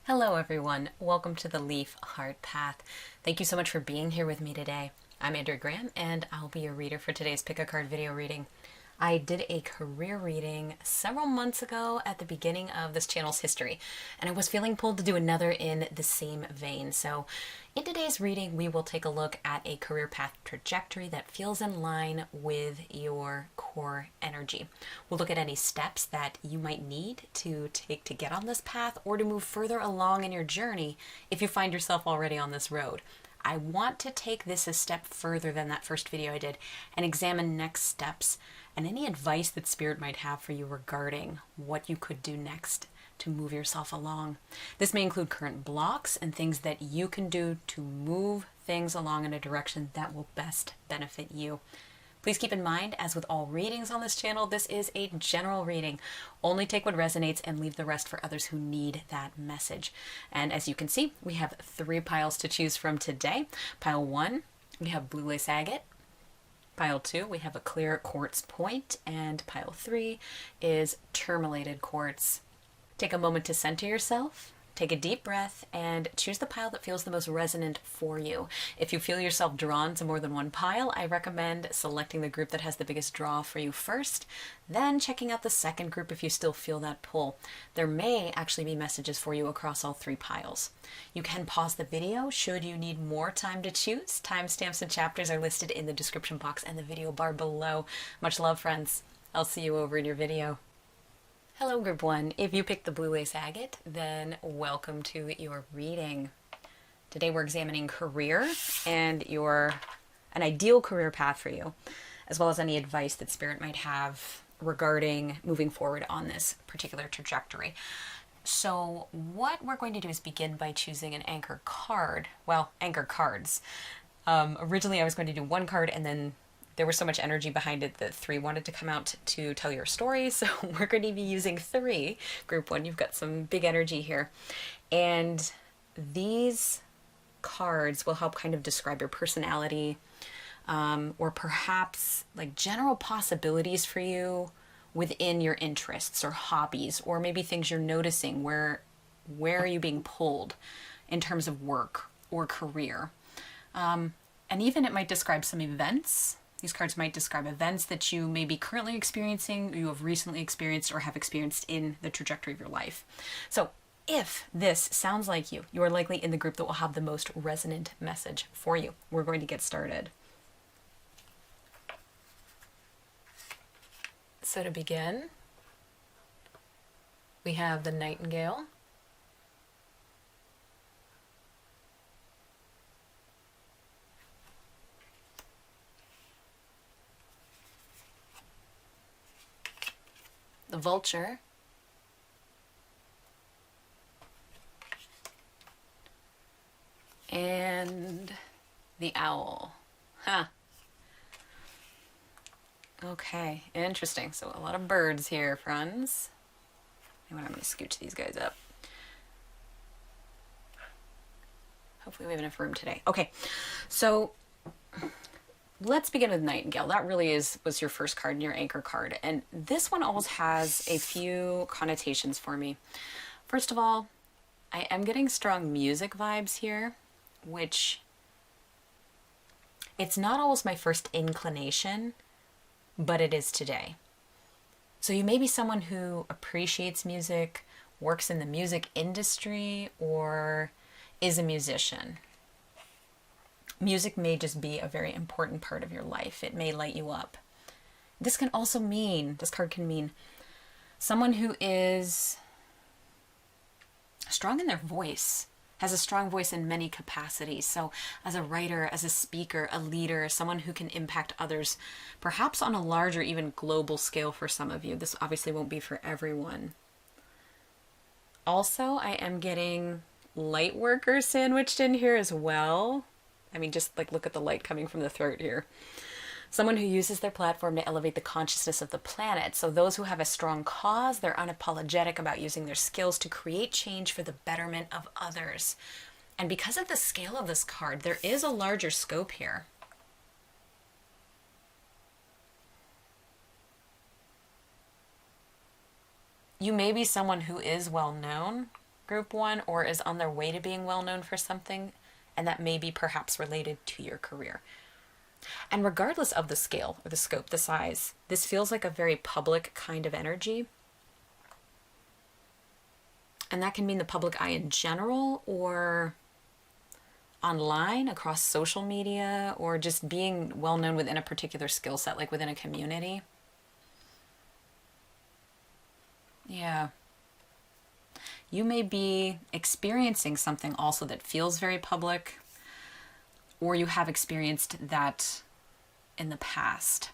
Hello everyone, welcome to the Leaf Heart Path. Thank you so much for being here with me today. I'm Andrea and I'll be your reader for today's pick a card video reading. I did a career reading several months ago at the beginning of this channel's history, and I was feeling pulled to do another in the same vein. So in today's reading, we will take a look at a career path trajectory that feels in line with your core energy. We'll look at any steps that you might need to take to get on this path or to move further along in your journey if you find yourself already on this road. I want to take this a step further than that first video I did and examine next steps and any advice that Spirit might have for you regarding what you could do next to move yourself along. This may include current blocks and things that you can do to move things along in a direction that will best benefit you. Please keep in mind, as with all readings on this channel, this is a general reading. Only take what resonates and leave the rest for others who need that message. And as you can see, we have 3 piles to choose from today. Pile 1, we have blue lace agate. Pile 2, we have a clear quartz point, and pile 3 is tourmalated quartz. Take a moment to center yourself, take a deep breath, and choose the pile that feels the most resonant for you. If you feel yourself drawn to more than one pile, I recommend selecting the group that has the biggest draw for you first, then checking out the second group if you still feel that pull. There may actually be messages for you across all 3 piles. You can pause the video should you need more time to choose. Timestamps and chapters are listed in the description box and the video bar below. Much love, friends. I'll see you over in your video. Hello, Group 1. If you picked the blue lace agate, then welcome to your reading. Today we're examining career and an ideal career path for you, as well as any advice that Spirit might have regarding moving forward on this particular trajectory. So what we're going to do is begin by choosing an anchor card. Well, anchor cards. Originally I was going to do 1 card, and then there was so much energy behind it that 3 wanted to come out to tell your story. So we're going to be using 3. Group 1, you've got some big energy here. And these cards will help kind of describe your personality, or perhaps like general possibilities for you within your interests or hobbies, or maybe things you're noticing. Where are you being pulled in terms of work or career? And even it might describe some events. These cards might describe events that you may be currently experiencing, or you have recently experienced, or have experienced in the trajectory of your life. So if this sounds like you are likely in the group that will have the most resonant message for you. We're going to get started. So to begin, we have the Nightingale. The Vulture, and the Owl. Huh. Okay, interesting. So a lot of birds here, friends. Anyway, I'm going to scooch these guys up. Hopefully we have enough room today. Okay, so let's begin with Nightingale. That really was your first card and your anchor card. And this one always has a few connotations for me. First of all, I am getting strong music vibes here, which it's not always my first inclination, but it is today. So you may be someone who appreciates music, works in the music industry, or is a musician. Music may just be a very important part of your life. It may light you up. This card can mean someone who is strong in their voice, has a strong voice in many capacities. So as a writer, as a speaker, a leader, someone who can impact others, perhaps on a larger, even global scale for some of you. This obviously won't be for everyone. Also, I am getting light worker sandwiched in here as well. I mean, just like look at the light coming from the throat here. Someone who uses their platform to elevate the consciousness of the planet. So those who have a strong cause, they're unapologetic about using their skills to create change for the betterment of others. And because of the scale of this card, there is a larger scope here. You may be someone who is well known, group one, or is on their way to being well known for something, and that may be perhaps related to your career. And regardless of the scale or the scope, the size, this feels like a very public kind of energy. And that can mean the public eye in general, or online across social media, or just being well known within a particular skill set, like within a community. Yeah. You may be experiencing something also that feels very public, or you have experienced that in the past.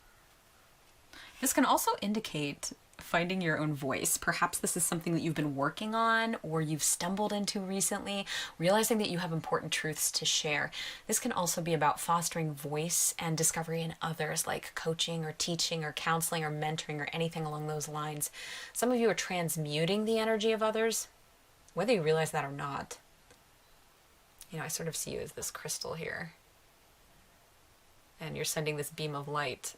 This can also indicate finding your own voice. Perhaps this is something that you've been working on or you've stumbled into recently, realizing that you have important truths to share. This can also be about fostering voice and discovery in others, like coaching or teaching or counseling or mentoring or anything along those lines. Some of you are transmuting the energy of others, whether you realize that or not. You know, I sort of see you as this crystal here. And you're sending this beam of light,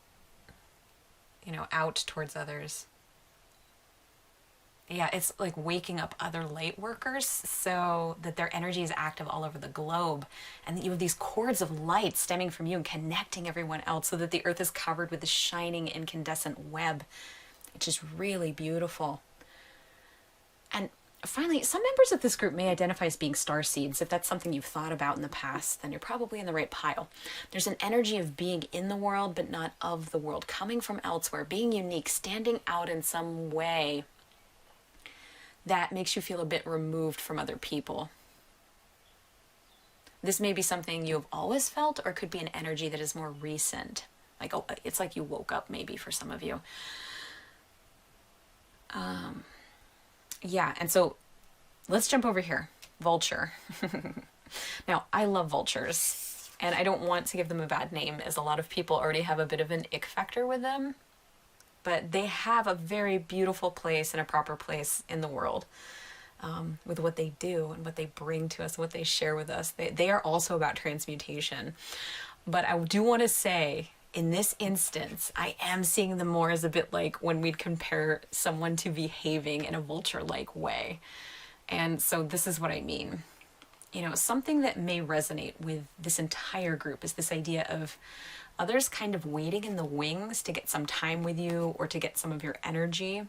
you know, out towards others. Yeah, it's like waking up other light workers so that their energy is active all over the globe. And that you have these cords of light stemming from you and connecting everyone else so that the earth is covered with this shining incandescent web, which is really beautiful. And finally, some members of this group may identify as being star seeds. If that's something you've thought about in the past, then you're probably in the right pile. There's an energy of being in the world, but not of the world, coming from elsewhere, being unique, standing out in some way that makes you feel a bit removed from other people. This may be something you have always felt, or could be an energy that is more recent. Like, oh, it's like you woke up maybe for some of you. Yeah, and so let's jump over here. Vulture. Now, I love vultures, and I don't want to give them a bad name, as a lot of people already have a bit of an ick factor with them. But they have a very beautiful place and a proper place in the world, with what they do and what they bring to us, what they share with us. They are also about transmutation. But I do want to say, in this instance, I am seeing them more as a bit like when we'd compare someone to behaving in a vulture-like way. And so this is what I mean. You know, something that may resonate with this entire group is this idea of others kind of waiting in the wings to get some time with you or to get some of your energy.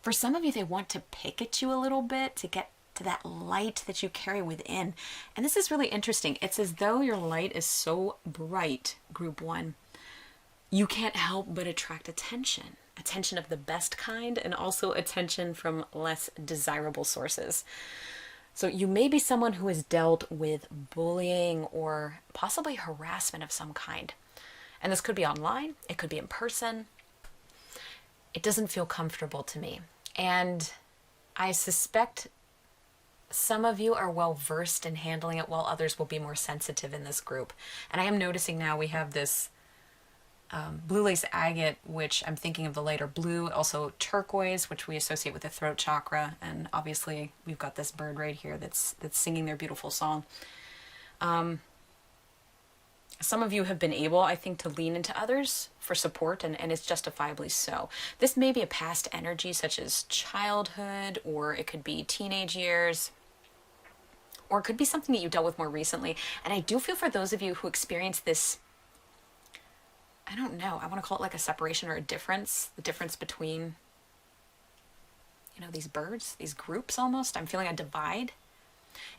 For some of you, they want to pick at you a little bit to get to that light that you carry within. And this is really interesting. It's as though your light is so bright, group one, you can't help but attract attention. Attention of the best kind, and also attention from less desirable sources. So you may be someone who has dealt with bullying or possibly harassment of some kind. And this could be online, it could be in person. It doesn't feel comfortable to me. And I suspect some of you are well versed in handling it, while others will be more sensitive in this group. And I am noticing now we have this blue lace agate, which I'm thinking of the lighter blue, also turquoise, which we associate with the throat chakra, and obviously we've got this bird right here that's singing their beautiful song. Some of you have been able, I think, to lean into others for support, and it's justifiably so. This may be a past energy such as childhood, or it could be teenage years, or it could be something that you dealt with more recently. And I do feel for those of you who experience this, I don't know, I want to call it like a separation or a difference, the difference between, you know, these birds, these groups almost. I'm feeling a divide.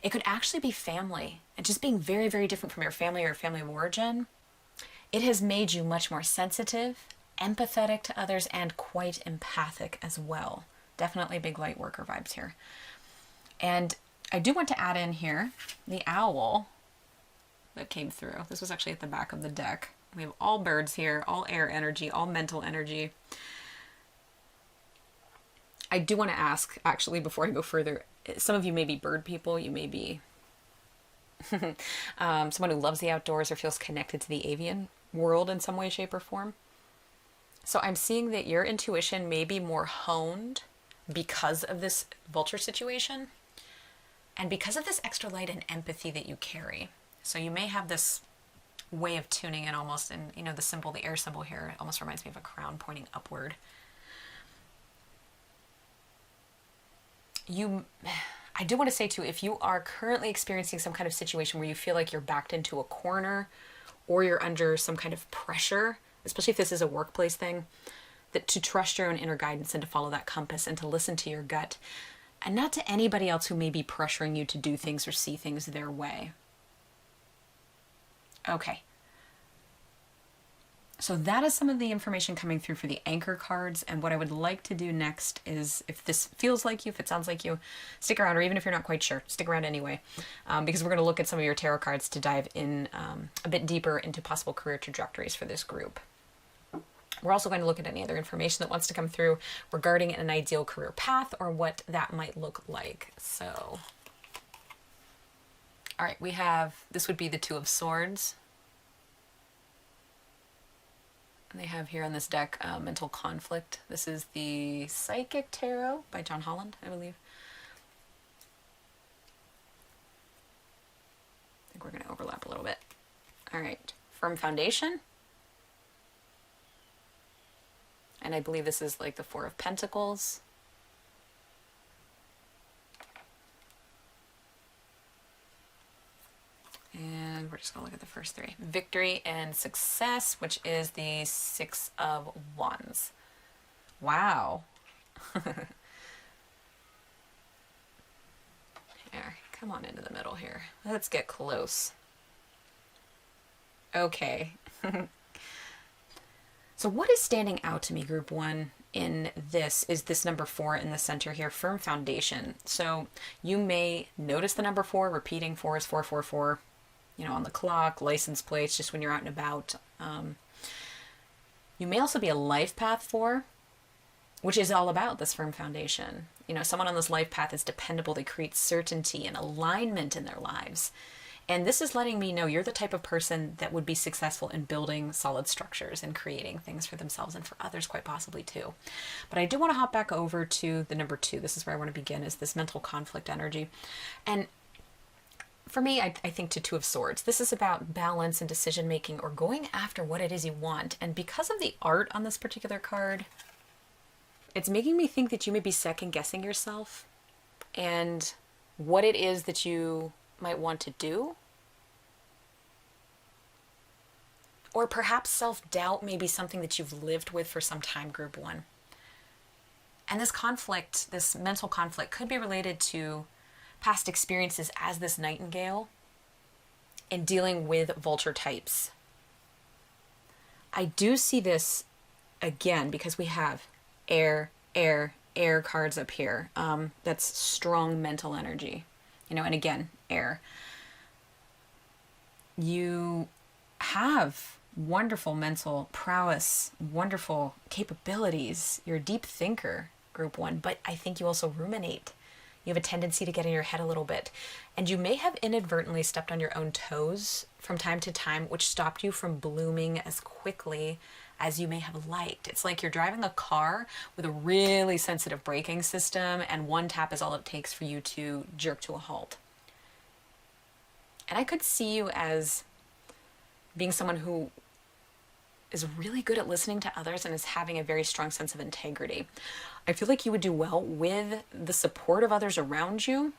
It could actually be family, and just being very, very different from your family or family of origin. It has made you much more sensitive, empathetic to others, and quite empathic as well. Definitely big light worker vibes here. And I do want to add in here the owl that came through. This was actually at the back of the deck. We have all birds here, all air energy, all mental energy. I do want to ask, actually, before I go further, some of you may be bird people, you may be someone who loves the outdoors or feels connected to the avian world in some way, shape, or form. So I'm seeing that your intuition may be more honed because of this vulture situation, and because of this extra light and empathy that you carry. So you may have this way of tuning in almost, and you know, the symbol, the air symbol here, it almost reminds me of a crown pointing upward. I do want to say too, if you are currently experiencing some kind of situation where you feel like you're backed into a corner or you're under some kind of pressure, especially if this is a workplace thing, that to trust your own inner guidance and to follow that compass and to listen to your gut and not to anybody else who may be pressuring you to do things or see things their way. Okay. So that is some of the information coming through for the anchor cards. And what I would like to do next is, if this feels like you, if it sounds like you, stick around, or even if you're not quite sure, stick around anyway, because we're going to look at some of your tarot cards to dive in a bit deeper into possible career trajectories for this group. We're also going to look at any other information that wants to come through regarding an ideal career path or what that might look like. So, all right, we have, this would be the Two of Swords. They have here on this deck Mental Conflict. This is the Psychic Tarot by Holland, I believe. I think we're going to overlap a little bit. All right, Firm Foundation. And I believe this is like the Four of Pentacles. And we're just going to look at the first three. Victory and Success, which is the Six of Wands. Wow. Here, come on into the middle here. Let's get close. Okay. So what is standing out to me, Group 1, in this is this number 4 in the center here, Firm Foundation. So you may notice the number 4 repeating. 4 is 444. You know, on the clock, license plates, just when you're out and about. You may also be a life path 4, which is all about this firm foundation. You know, someone on this life path is dependable. They create certainty and alignment in their lives. And this is letting me know you're the type of person that would be successful in building solid structures and creating things for themselves and for others quite possibly too. But I do want to hop back over to the number 2. This is where I want to begin, is this mental conflict energy. And for me, I think to Two of Swords. This is about balance and decision making, or going after what it is you want. And because of the art on this particular card, it's making me think that you may be second guessing yourself and what it is that you might want to do. Or perhaps self-doubt may be something that you've lived with for some time, Group 1. And this conflict, this mental conflict, could be related to past experiences as this nightingale in dealing with vulture types. I do see this again because we have air cards up here. That's strong mental energy, you know, and again, air. You have wonderful mental prowess, wonderful capabilities. You're a deep thinker, Group 1, but I think you also ruminate. You have a tendency to get in your head a little bit. And you may have inadvertently stepped on your own toes from time to time, which stopped you from blooming as quickly as you may have liked. It's like you're driving a car with a really sensitive braking system, and one tap is all it takes for you to jerk to a halt. And I could see you as being someone who is really good at listening to others and is having a very strong sense of integrity. I feel like you would do well with the support of others around you,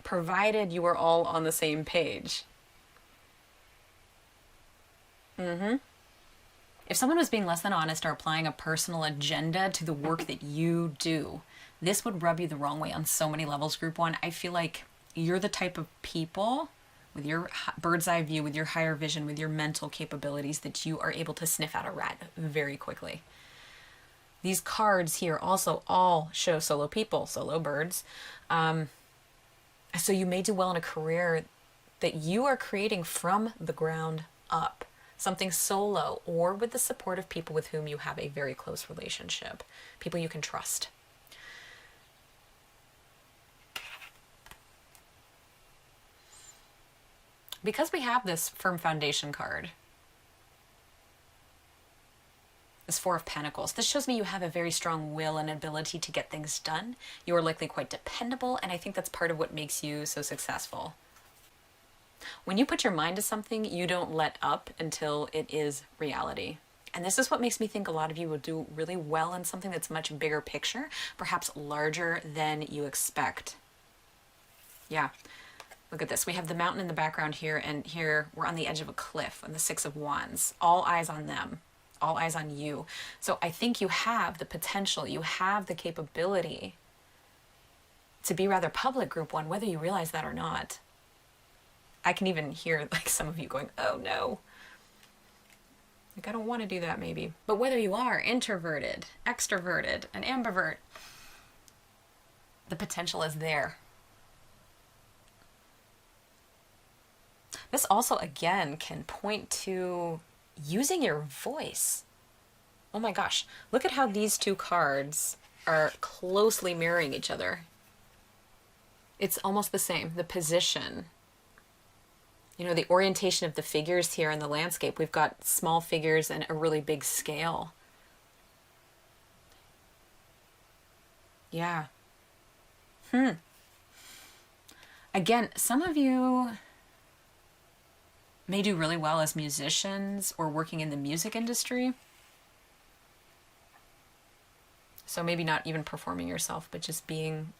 provided you are all on the same page. If someone was being less than honest or applying a personal agenda to the work that you do, this would rub you the wrong way on so many levels, Group 1. I feel like you're the type of people with your bird's eye view, with your higher vision, with your mental capabilities, that you are able to sniff out a rat very quickly. These cards here also all show solo people, solo birds. So you may do well in a career that you are creating from the ground up. Something solo, or with the support of people with whom you have a very close relationship. People you can trust. Because we have this firm foundation card, this Four of Pentacles, this shows me you have a very strong will and ability to get things done. You are likely quite dependable, and I think that's part of what makes you so successful. When you put your mind to something, you don't let up until it is reality. And this is what makes me think a lot of you will do really well in something that's much bigger picture, perhaps larger than you expect. Yeah, look at this. We have the mountain in the background here, and here we're on the edge of a cliff on the Six of Wands. All eyes on them, all eyes on you. So I think you have the potential, you have the capability to be rather public, Group 1, whether you realize that or not. I can even hear like some of you going, oh no. Like, I don't want to do that maybe. But whether you are introverted, extroverted, an ambivert, the potential is there. This also, again, can point to using your voice. Oh my gosh, look at how these two cards are closely mirroring each other. It's almost the same, the position. You know, the orientation of the figures here in the landscape. We've got small figures and a really big scale. Yeah. Again, some of you may do really well as musicians or working in the music industry. So maybe not even performing yourself, but just being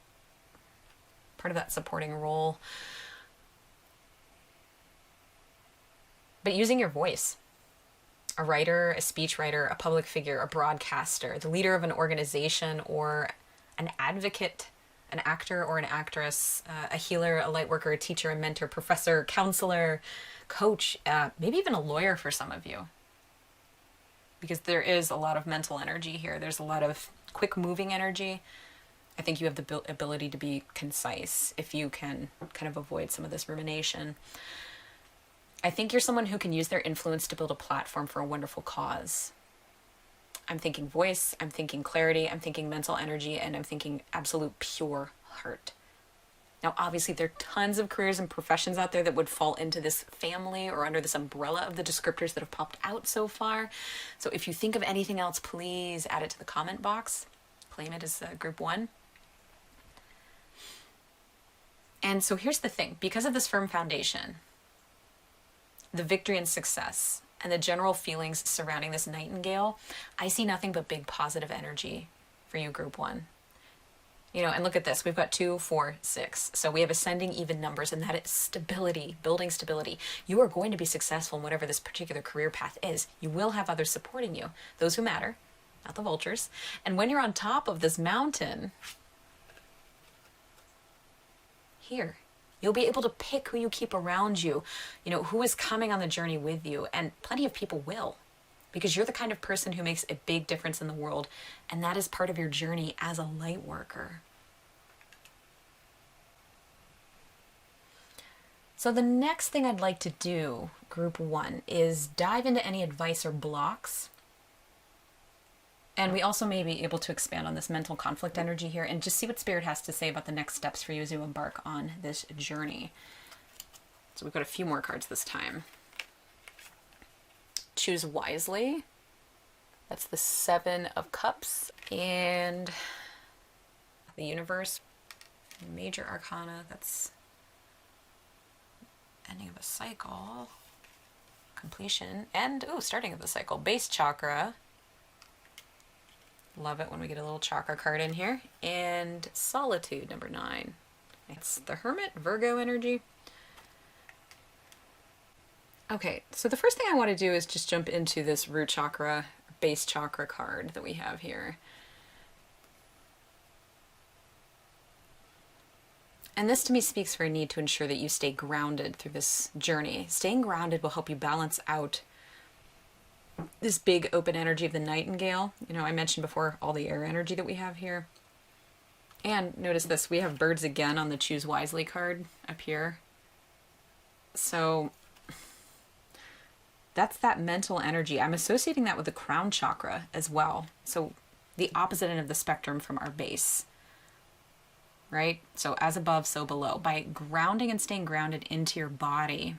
part of that supporting role. But using your voice. A writer, a speechwriter, a public figure, a broadcaster, the leader of an organization, or an advocate, an actor or an actress, a healer, a light worker, a teacher, a mentor, professor, counselor, coach, maybe even a lawyer for some of you. Because there is a lot of mental energy here. There's a lot of quick moving energy. I think you have the ability to be concise if you can kind of avoid some of this rumination. I think you're someone who can use their influence to build a platform for a wonderful cause. I'm thinking voice, I'm thinking clarity, I'm thinking mental energy, and I'm thinking absolute pure heart. Now, obviously, there are tons of careers and professions out there that would fall into this family or under this umbrella of the descriptors that have popped out so far. So if you think of anything else, please add it to the comment box. Claim it as Group 1. And so here's the thing. Because of this firm foundation, the victory and success, and the general feelings surrounding this nightingale, I see nothing but big positive energy for you, Group 1. You know, and look at this. We've got 2, 4, 6. So we have ascending even numbers, and that is stability, building stability. You are going to be successful in whatever this particular career path is. You will have others supporting you, those who matter, not the vultures. And when you're on top of this mountain, here, you'll be able to pick who you keep around you, you know, who is coming on the journey with you, and plenty of people will, because you're the kind of person who makes a big difference in the world, and that is part of your journey as a light worker. So the next thing I'd like to do, Group 1, is dive into any advice or blocks. And we also may be able to expand on this mental conflict energy here and just see what Spirit has to say about the next steps for you as you embark on this journey. So we've got a few more cards this time. Choose wisely. That's the 7 of Cups. And the Universe. Major Arcana. That's ending of a cycle. Completion. And, starting of the cycle. Base Chakra. Love it when we get a little chakra card in here. And Solitude, number 9. It's the Hermit, Virgo energy. Okay, so the first thing I want to do is just jump into this root chakra, base chakra card that we have here. And this to me speaks for a need to ensure that you stay grounded through this journey. Staying grounded will help you balance out this big open energy of the nightingale. You know, I mentioned before all the air energy that we have here. And notice this, we have birds again on the Choose Wisely card up here. So that's that mental energy. I'm associating that with the crown chakra as well. So the opposite end of the spectrum from our base, right? So as above, so below. By grounding and staying grounded into your body,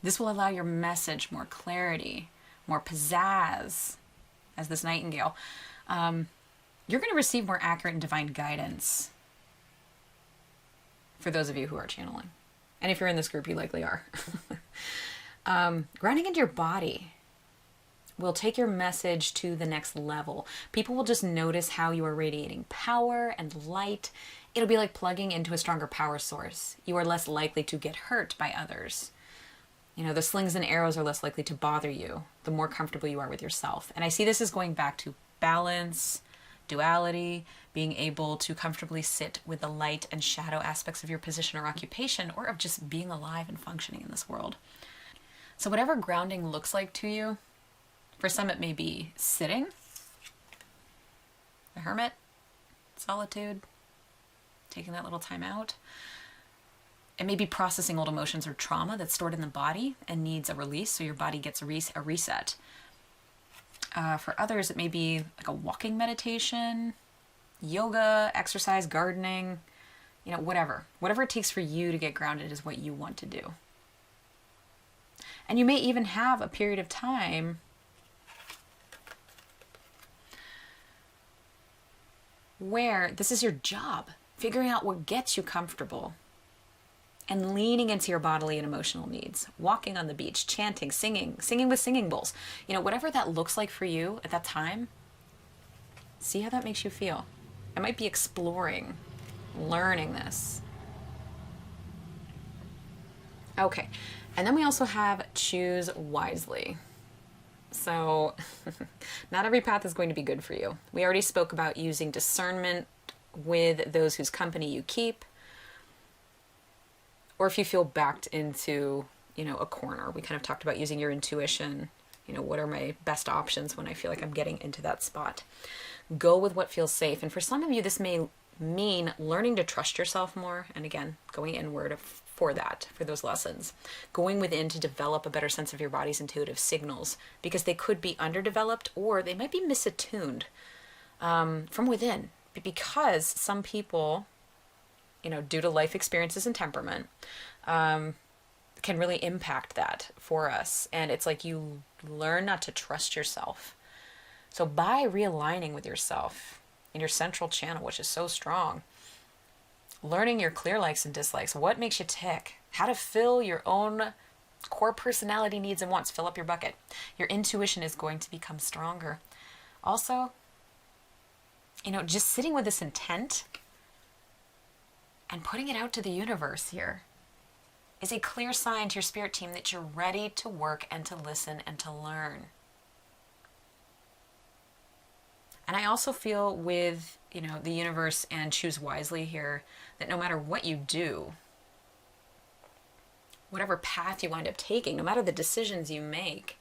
this will allow your message more clarity, more pizzazz, as this nightingale. You're going to receive more accurate and divine guidance for those of you who are channeling. And if you're in this group, you likely are. Grounding into your body. will take your message to the next level. People will just notice how you are radiating power and light. It'll be like plugging into a stronger power source. You are less likely to get hurt by others. You know, the slings and arrows are less likely to bother you the more comfortable you are with yourself. And I see this as going back to balance, duality, being able to comfortably sit with the light and shadow aspects of your position or occupation, or of just being alive and functioning in this world. So whatever grounding looks like to you, for some it may be sitting, the hermit, solitude, taking that little time out. It may be processing old emotions or trauma that's stored in the body and needs a release, so your body gets a reset. For others, it may be like a walking meditation, yoga, exercise, gardening, you know, whatever. Whatever it takes for you to get grounded is what you want to do. And you may even have a period of time where this is your job, figuring out what gets you comfortable and leaning into your bodily and emotional needs, walking on the beach, chanting, singing with singing bowls, you know, whatever that looks like for you at that time. See how that makes you feel. It might be exploring, learning this. Okay, and then we also have choose wisely. So not every path is going to be good for you. We already spoke about using discernment with those whose company you keep, or if you feel backed into, you know, a corner. We kind of talked about using your intuition. You know, what are my best options when I feel like I'm getting into that spot? Go with what feels safe. And for some of you, this may mean learning to trust yourself more. And again, going inward for that, for those lessons. Going within to develop a better sense of your body's intuitive signals, because they could be underdeveloped or they might be misattuned from within. Because some people, you know, due to life experiences and temperament, can really impact that for us. And it's like you learn not to trust yourself. So by realigning with yourself in your central channel, which is so strong, learning your clear likes and dislikes, what makes you tick, how to fill your own core personality needs and wants, fill up your bucket. Your intuition is going to become stronger. Also, you know, just sitting with this intent and putting it out to the universe here is a clear sign to your spirit team that you're ready to work and to listen and to learn. And I also feel with, you know, the universe and choose wisely here, that no matter what you do, whatever path you wind up taking, no matter the decisions you make,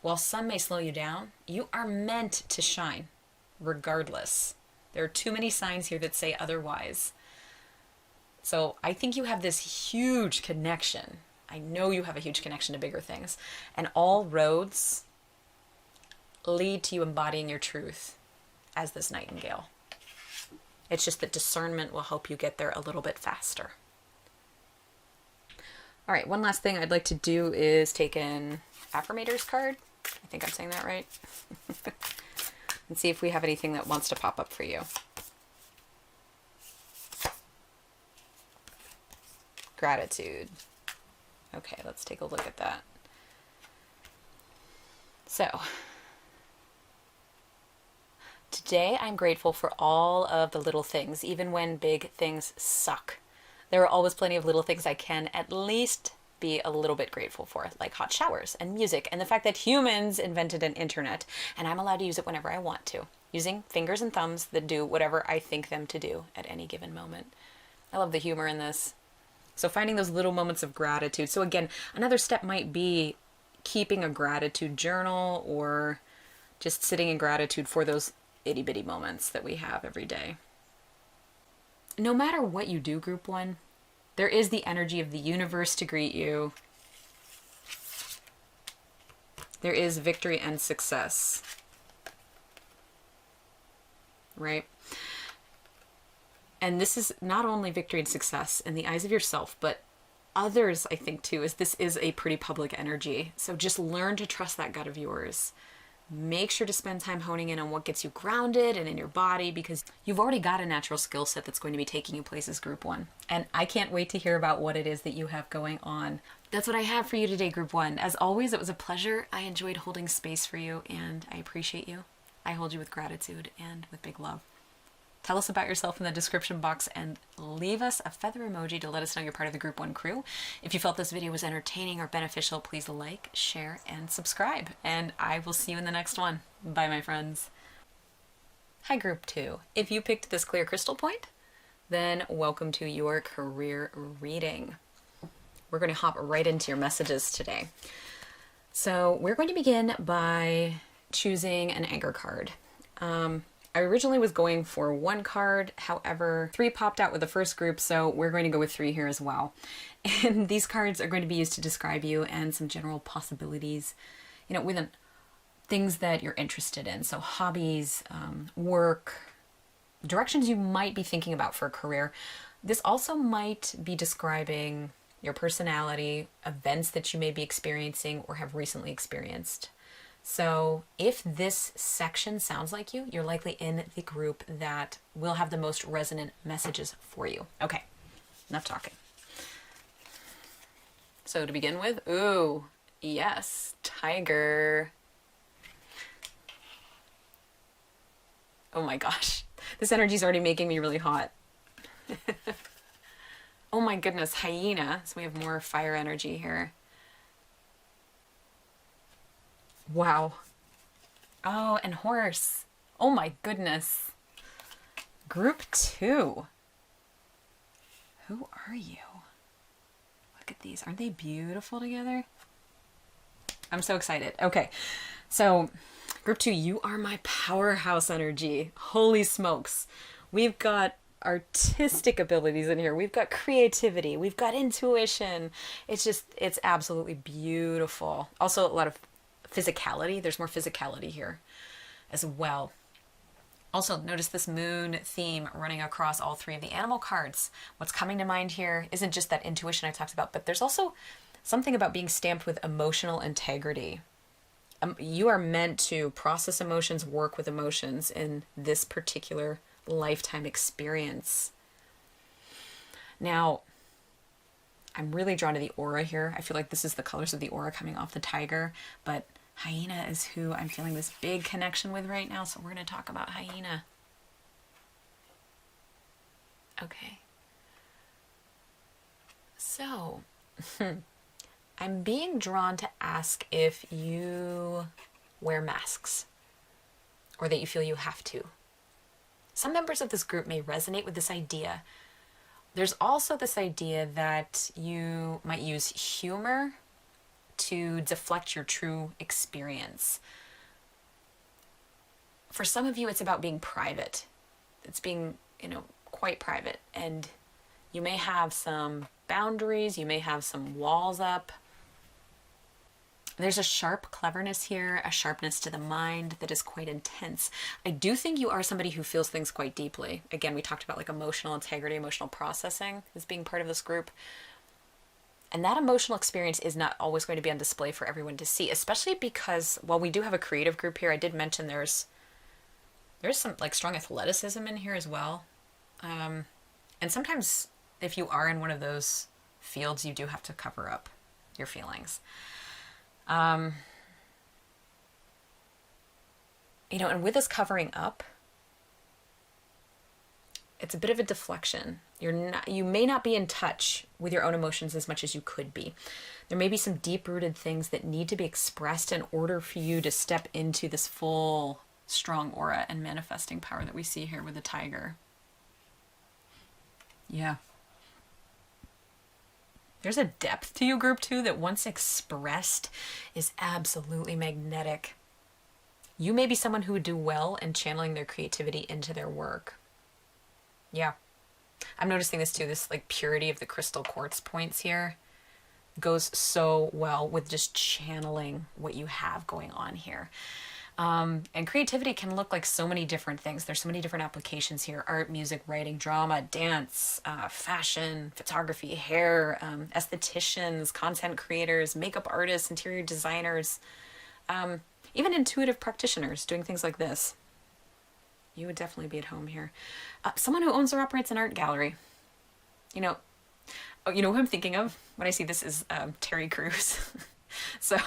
while some may slow you down, you are meant to shine regardless. There are too many signs here that say otherwise. So I think you have this huge connection. I know you have a huge connection to bigger things. And all roads lead to you embodying your truth as this nightingale. It's just that discernment will help you get there a little bit faster. All right, one last thing I'd like to do is take an affirmators card. I think I'm saying that right. And see if we have anything that wants to pop up for you. Gratitude. Okay, let's take a look at that. So, today I'm grateful for all of the little things, even when big things suck. There are always plenty of little things I can at least be a little bit grateful for, like hot showers and music and the fact that humans invented an internet and I'm allowed to use it whenever I want to, using fingers and thumbs that do whatever I think them to do at any given moment. I love the humor in this. So finding those little moments of gratitude. So again, another step might be keeping a gratitude journal or just sitting in gratitude for those itty bitty moments that we have every day. No matter what you do, group one, there is the energy of the universe to greet you. There is victory and success. Right? And this is not only victory and success in the eyes of yourself, but others, I think, too, is this is a pretty public energy. So just learn to trust that gut of yours. Make sure to spend time honing in on what gets you grounded and in your body, because you've already got a natural skill set that's going to be taking you places, group one. And I can't wait to hear about what it is that you have going on. that's what I have for you today, Group 1. As always, it was a pleasure. I enjoyed holding space for you, and I appreciate you. I hold you with gratitude and with big love. Tell us about yourself in the description box and leave us a feather emoji to let us know you're part of the Group 1 crew. If you felt this video was entertaining or beneficial, please like, share, and subscribe. And I will see you in the next one. Bye, my friends. Hi, Group 2. If you picked this clear crystal point, then welcome to your career reading. We're going to hop right into your messages today. So we're going to begin by choosing an anchor card. I originally was going for 1 card, however, 3 popped out with the first group, so we're going to go with 3 here as well. And these cards are going to be used to describe you and some general possibilities, within things that you're interested in. So hobbies, work, directions you might be thinking about for a career. This also might be describing your personality, events that you may be experiencing or have recently experienced. So if this section sounds like you, you're likely in the group that will have the most resonant messages for you. Okay, enough talking. So to begin with, ooh, yes, tiger. Oh my gosh, this energy is already making me really hot. Oh my goodness, hyena. So we have more fire energy here. Wow. Oh, and horse. Oh my goodness. Group 2. Who are you? Look at these. Aren't they beautiful together? I'm so excited. Okay. So, Group 2, you are my powerhouse energy. Holy smokes. We've got artistic abilities in here. We've got creativity. We've got intuition. It's absolutely beautiful. Also, a lot of physicality. There's more physicality here as well. Also, notice this moon theme running across all 3 of the animal cards. What's coming to mind here isn't just that intuition I talked about, but there's also something about being stamped with emotional integrity. You are meant to process emotions, work with emotions in this particular lifetime experience. Now, I'm really drawn to the aura here. I feel like this is the colors of the aura coming off the tiger, but hyena is who I'm feeling this big connection with right now, so we're going to talk about hyena. Okay. So, I'm being drawn to ask if you wear masks or that you feel you have to. Some members of this group may resonate with this idea. There's also this idea that you might use humor to deflect your true experience. For some of you, it's about being private. It's being, quite private. And you may have some boundaries, you may have some walls up. There's a sharp cleverness here, a sharpness to the mind that is quite intense. I do think you are somebody who feels things quite deeply. Again, we talked about like emotional integrity, emotional processing as being part of this group. And that emotional experience is not always going to be on display for everyone to see, especially because while we do have a creative group here, I did mention there's some like strong athleticism in here as well. And sometimes if you are in one of those fields, you do have to cover up your feelings. And with this covering up, it's a bit of a deflection. You may not be in touch with your own emotions as much as you could be. There may be some deep-rooted things that need to be expressed in order for you to step into this full, strong aura and manifesting power that we see here with the tiger. Yeah. There's a depth to you, Group 2, that once expressed is absolutely magnetic. You may be someone who would do well in channeling their creativity into their work. Yeah. I'm noticing this too, this like purity of the crystal quartz points here goes so well with just channeling what you have going on here. And creativity can look like so many different things. There's so many different applications here: art, music, writing, drama, dance, fashion, photography, hair, estheticians, content creators, makeup artists, interior designers, even intuitive practitioners doing things like this. You would definitely be at home here. Someone who owns or operates an art gallery. Oh, you know who I'm thinking of when I see this is Terry Crews. So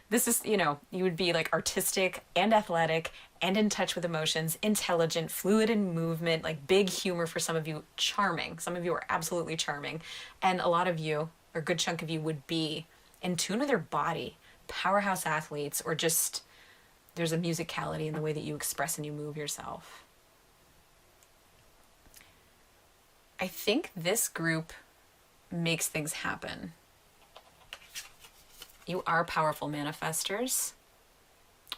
this is, you would be like artistic and athletic and in touch with emotions, intelligent, fluid in movement, like big humor for some of you, charming. Some of you are absolutely charming. And a lot of you, or a good chunk of you, would be in tune with your body, powerhouse athletes, or just there's a musicality in the way that you express and you move yourself. I think this group makes things happen. You are powerful manifestors,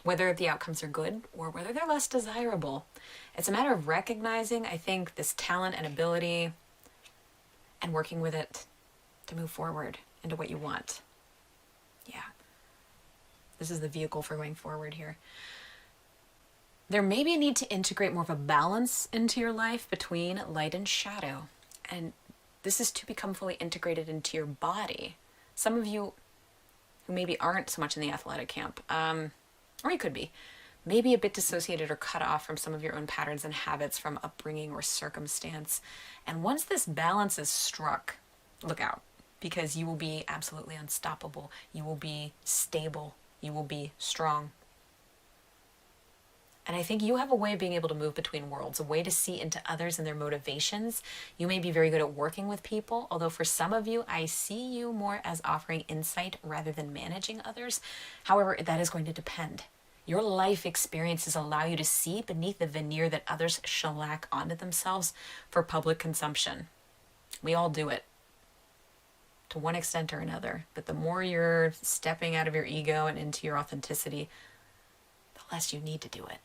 whether the outcomes are good or whether they're less desirable. It's a matter of recognizing, I think, this talent and ability and working with it to move forward into what you want. Yeah. This is the vehicle for going forward here. There may be a need to integrate more of a balance into your life between light and shadow. And this is to become fully integrated into your body. Some of you who maybe aren't so much in the athletic camp, or you could be, maybe a bit dissociated or cut off from some of your own patterns and habits from upbringing or circumstance. And once this balance is struck, look out, because you will be absolutely unstoppable. You will be stable. You will be strong. And I think you have a way of being able to move between worlds, a way to see into others and their motivations. You may be very good at working with people, although for some of you, I see you more as offering insight rather than managing others. However, that is going to depend. Your life experiences allow you to see beneath the veneer that others shellac onto themselves for public consumption. We all do it to one extent or another. But the more you're stepping out of your ego and into your authenticity, the less you need to do it.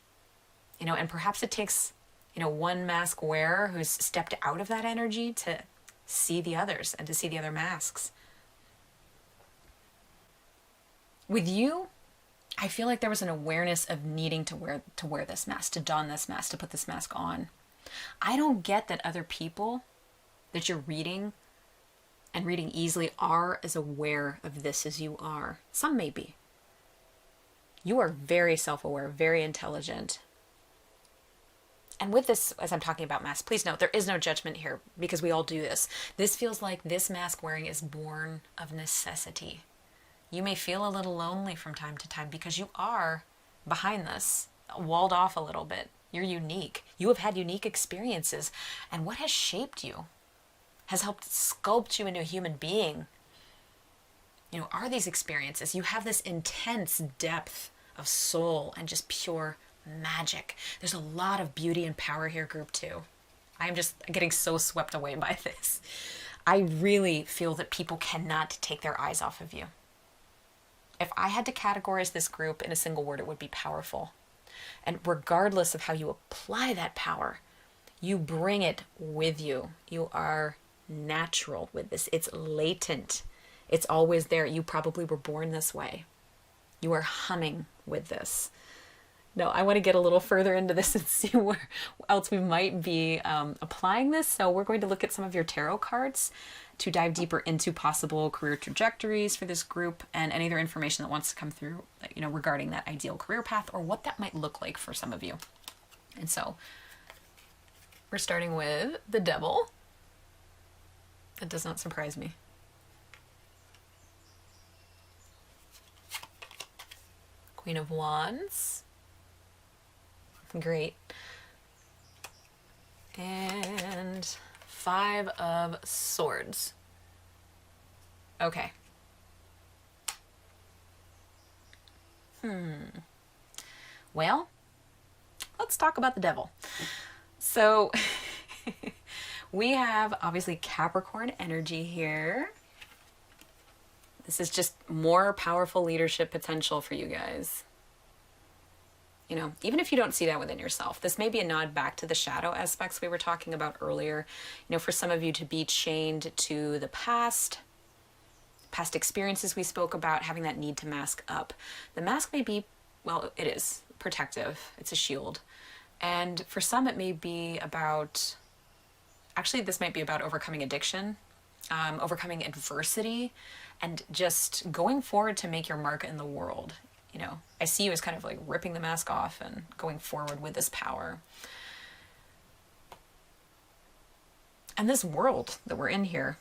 And perhaps it takes, one mask wearer who's stepped out of that energy to see the others and to see the other masks. With you, I feel like there was an awareness of needing to wear this mask, to don this mask, to put this mask on. I don't get that other people that you're reading and reading easily are as aware of this as you are. Some may be. You are very self-aware, very intelligent. And with this, as I'm talking about masks, please note, there is no judgment here because we all do this. This feels like this mask wearing is born of necessity. You may feel a little lonely from time to time because you are behind this, walled off a little bit. You're unique. You have had unique experiences. And what has shaped you, has helped sculpt you into a human being, are these experiences. You have this intense depth of soul and just pure magic. There's a lot of beauty and power here, group 2. I'm just getting so swept away by this. I really feel that people cannot take their eyes off of you. If I had to categorize this group in a single word, it would be powerful. And regardless of how you apply that power, you bring it with you. You are natural with this. It's latent. It's always there. You probably were born this way. You are humming with this. No, I want to get a little further into this and see where else we might be applying this. So we're going to look at some of your tarot cards to dive deeper into possible career trajectories for this group and any other information that wants to come through, regarding that ideal career path or what that might look like for some of you. And so we're starting with the Devil. That does not surprise me. Queen of Wands. Great. And 5 of Swords. Okay. Well, let's talk about the Devil. So we have obviously Capricorn energy here. This is just more powerful leadership potential for you guys. Even if you don't see that within yourself, this may be a nod back to the shadow aspects we were talking about earlier. For some of you to be chained to the past experiences we spoke about, having that need to mask up. The mask may be, it is protective. It's a shield. And for some, it may be about, actually, this might be about overcoming addiction, overcoming adversity, and just going forward to make your mark in the world. I see you as kind of like ripping the mask off and going forward with this power. And this world that we're in here,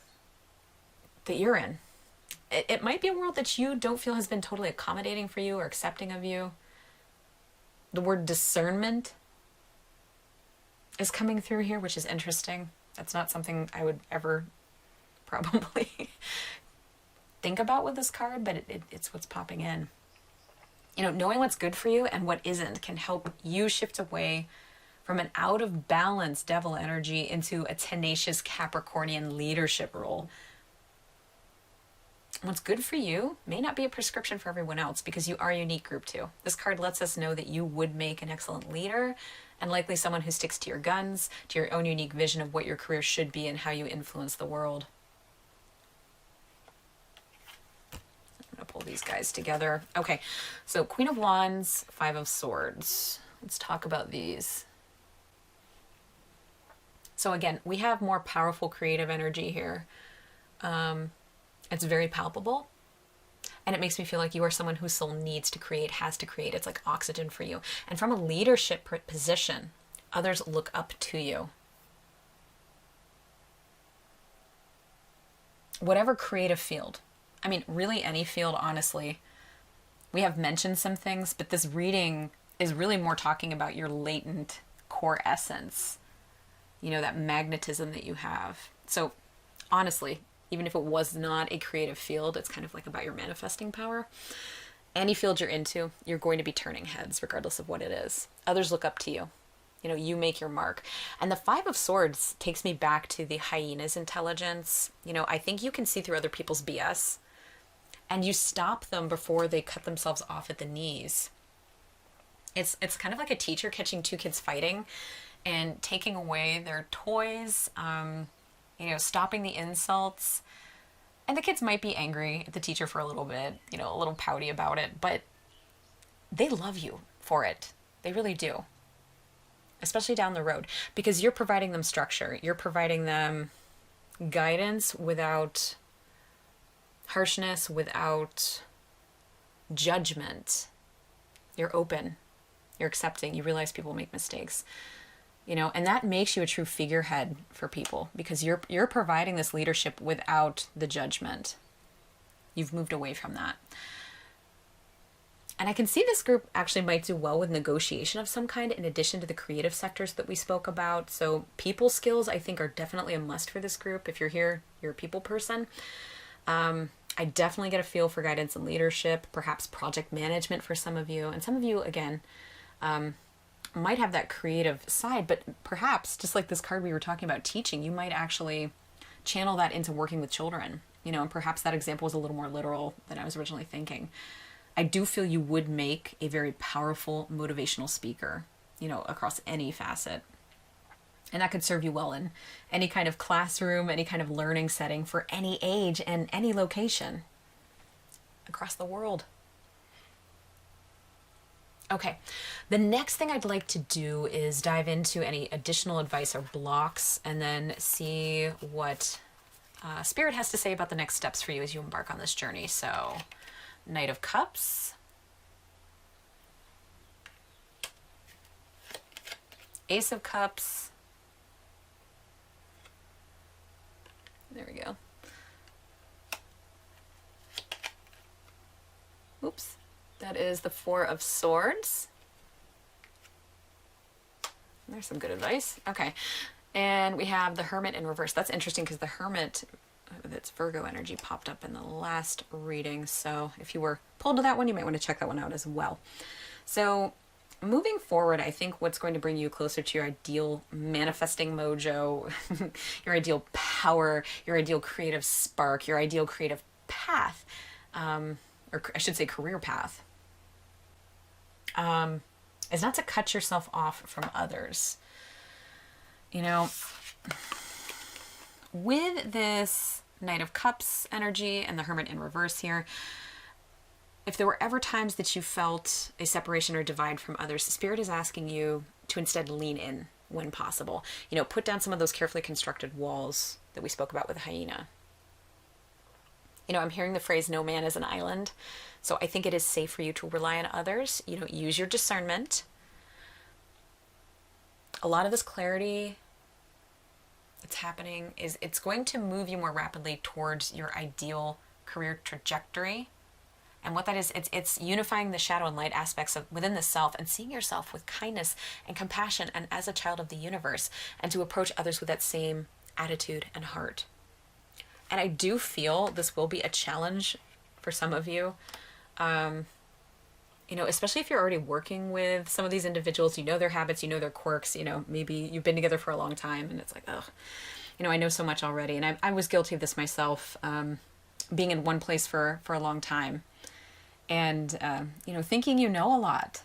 that you're in. It might be a world that you don't feel has been totally accommodating for you or accepting of you. The word discernment is coming through here, which is interesting. That's not something I would ever probably think about with this card, but it's what's popping in. You know, knowing what's good for you and what isn't can help you shift away from an out of balance devil energy into a tenacious Capricornian leadership role. What's good for you may not be a prescription for everyone else, because you are a unique group too. This card lets us know that you would make an excellent leader and likely someone who sticks to your guns, to your own unique vision of what your career should be and how you influence the world. I'm going to pull these guys together. Okay, so Queen of Wands, Five of Swords. Let's talk about these. So again, we have more powerful creative energy here. It's very palpable. And it makes me feel like you are someone whose soul needs to create, has to create. It's like oxygen for you. And from a leadership position, others look up to you. Whatever creative field. I mean, really any field, honestly. We have mentioned some things, but this reading is really more talking about your latent core essence. You know, that magnetism that you have. So, honestly, even if it was not a creative field, it's kind of like about your manifesting power. Any field you're into, you're going to be turning heads regardless of what it is. Others look up to you. You know, you make your mark. And the Five of Swords takes me back to the hyena's intelligence. You know, I think you can see through other people's BS and you stop them before they cut themselves off at the knees. It's kind of like a teacher catching two kids fighting and taking away their toys, you know, stopping the insults. And the kids might be angry at the teacher for a little bit, you know, a little pouty about it, but they love you for it. They really do. Especially down the road, because you're providing them structure. You're providing them guidance without harshness, without judgment. You're open. You're accepting. You realize people make mistakes. You know, and that makes you a true figurehead for people, because you're providing this leadership without the judgment. You've moved away from that. And I can see this group actually might do well with negotiation of some kind in addition to the creative sectors that we spoke about. So people skills, I think, are definitely a must for this group. If you're here, you're a people person. I definitely get a feel for guidance and leadership, perhaps project management for some of you. And some of you, again, might have that creative side, but perhaps just like this card we were talking about, teaching, you might actually channel that into working with children, you know, and perhaps that example was a little more literal than I was originally thinking. I do feel you would make a very powerful motivational speaker, you know, across any facet. And that could serve you well in any kind of classroom, any kind of learning setting for any age and any location across the world. Okay, the next thing I'd like to do is dive into any additional advice or blocks and then see what Spirit has to say about the next steps for you as you embark on this journey. So, Knight of Cups, Ace of Cups, there we go. Oops. That is the Four of Swords. There's some good advice. Okay. And we have the Hermit in reverse. That's interesting because the Hermit, that's Virgo energy, popped up in the last reading. So if you were pulled to that one, you might want to check that one out as well. So moving forward, I think what's going to bring you closer to your ideal manifesting mojo, your ideal power, your ideal creative spark, your ideal creative path, or I should say career path, is not to cut yourself off from others. You know, with this Knight of Cups energy and the Hermit in reverse here, if there were ever times that you felt a separation or divide from others, Spirit is asking you to instead lean in when possible. You know, put down some of those carefully constructed walls that we spoke about with the hyena. You know, I'm hearing the phrase, no man is an island. So I think it is safe for you to rely on others. You know, use your discernment. A lot of this clarity, it's happening is it's going to move you more rapidly towards your ideal career trajectory. And what that is, it's unifying the shadow and light aspects of within the self and seeing yourself with kindness and compassion and as a child of the universe, and to approach others with that same attitude and heart. And I do feel this will be a challenge for some of you. Especially if you're already working with some of these individuals, you know their habits, you know their quirks, maybe you've been together for a long time and it's like, oh, I know so much already. And I was guilty of this myself, being in one place for a long time. And, thinking you know a lot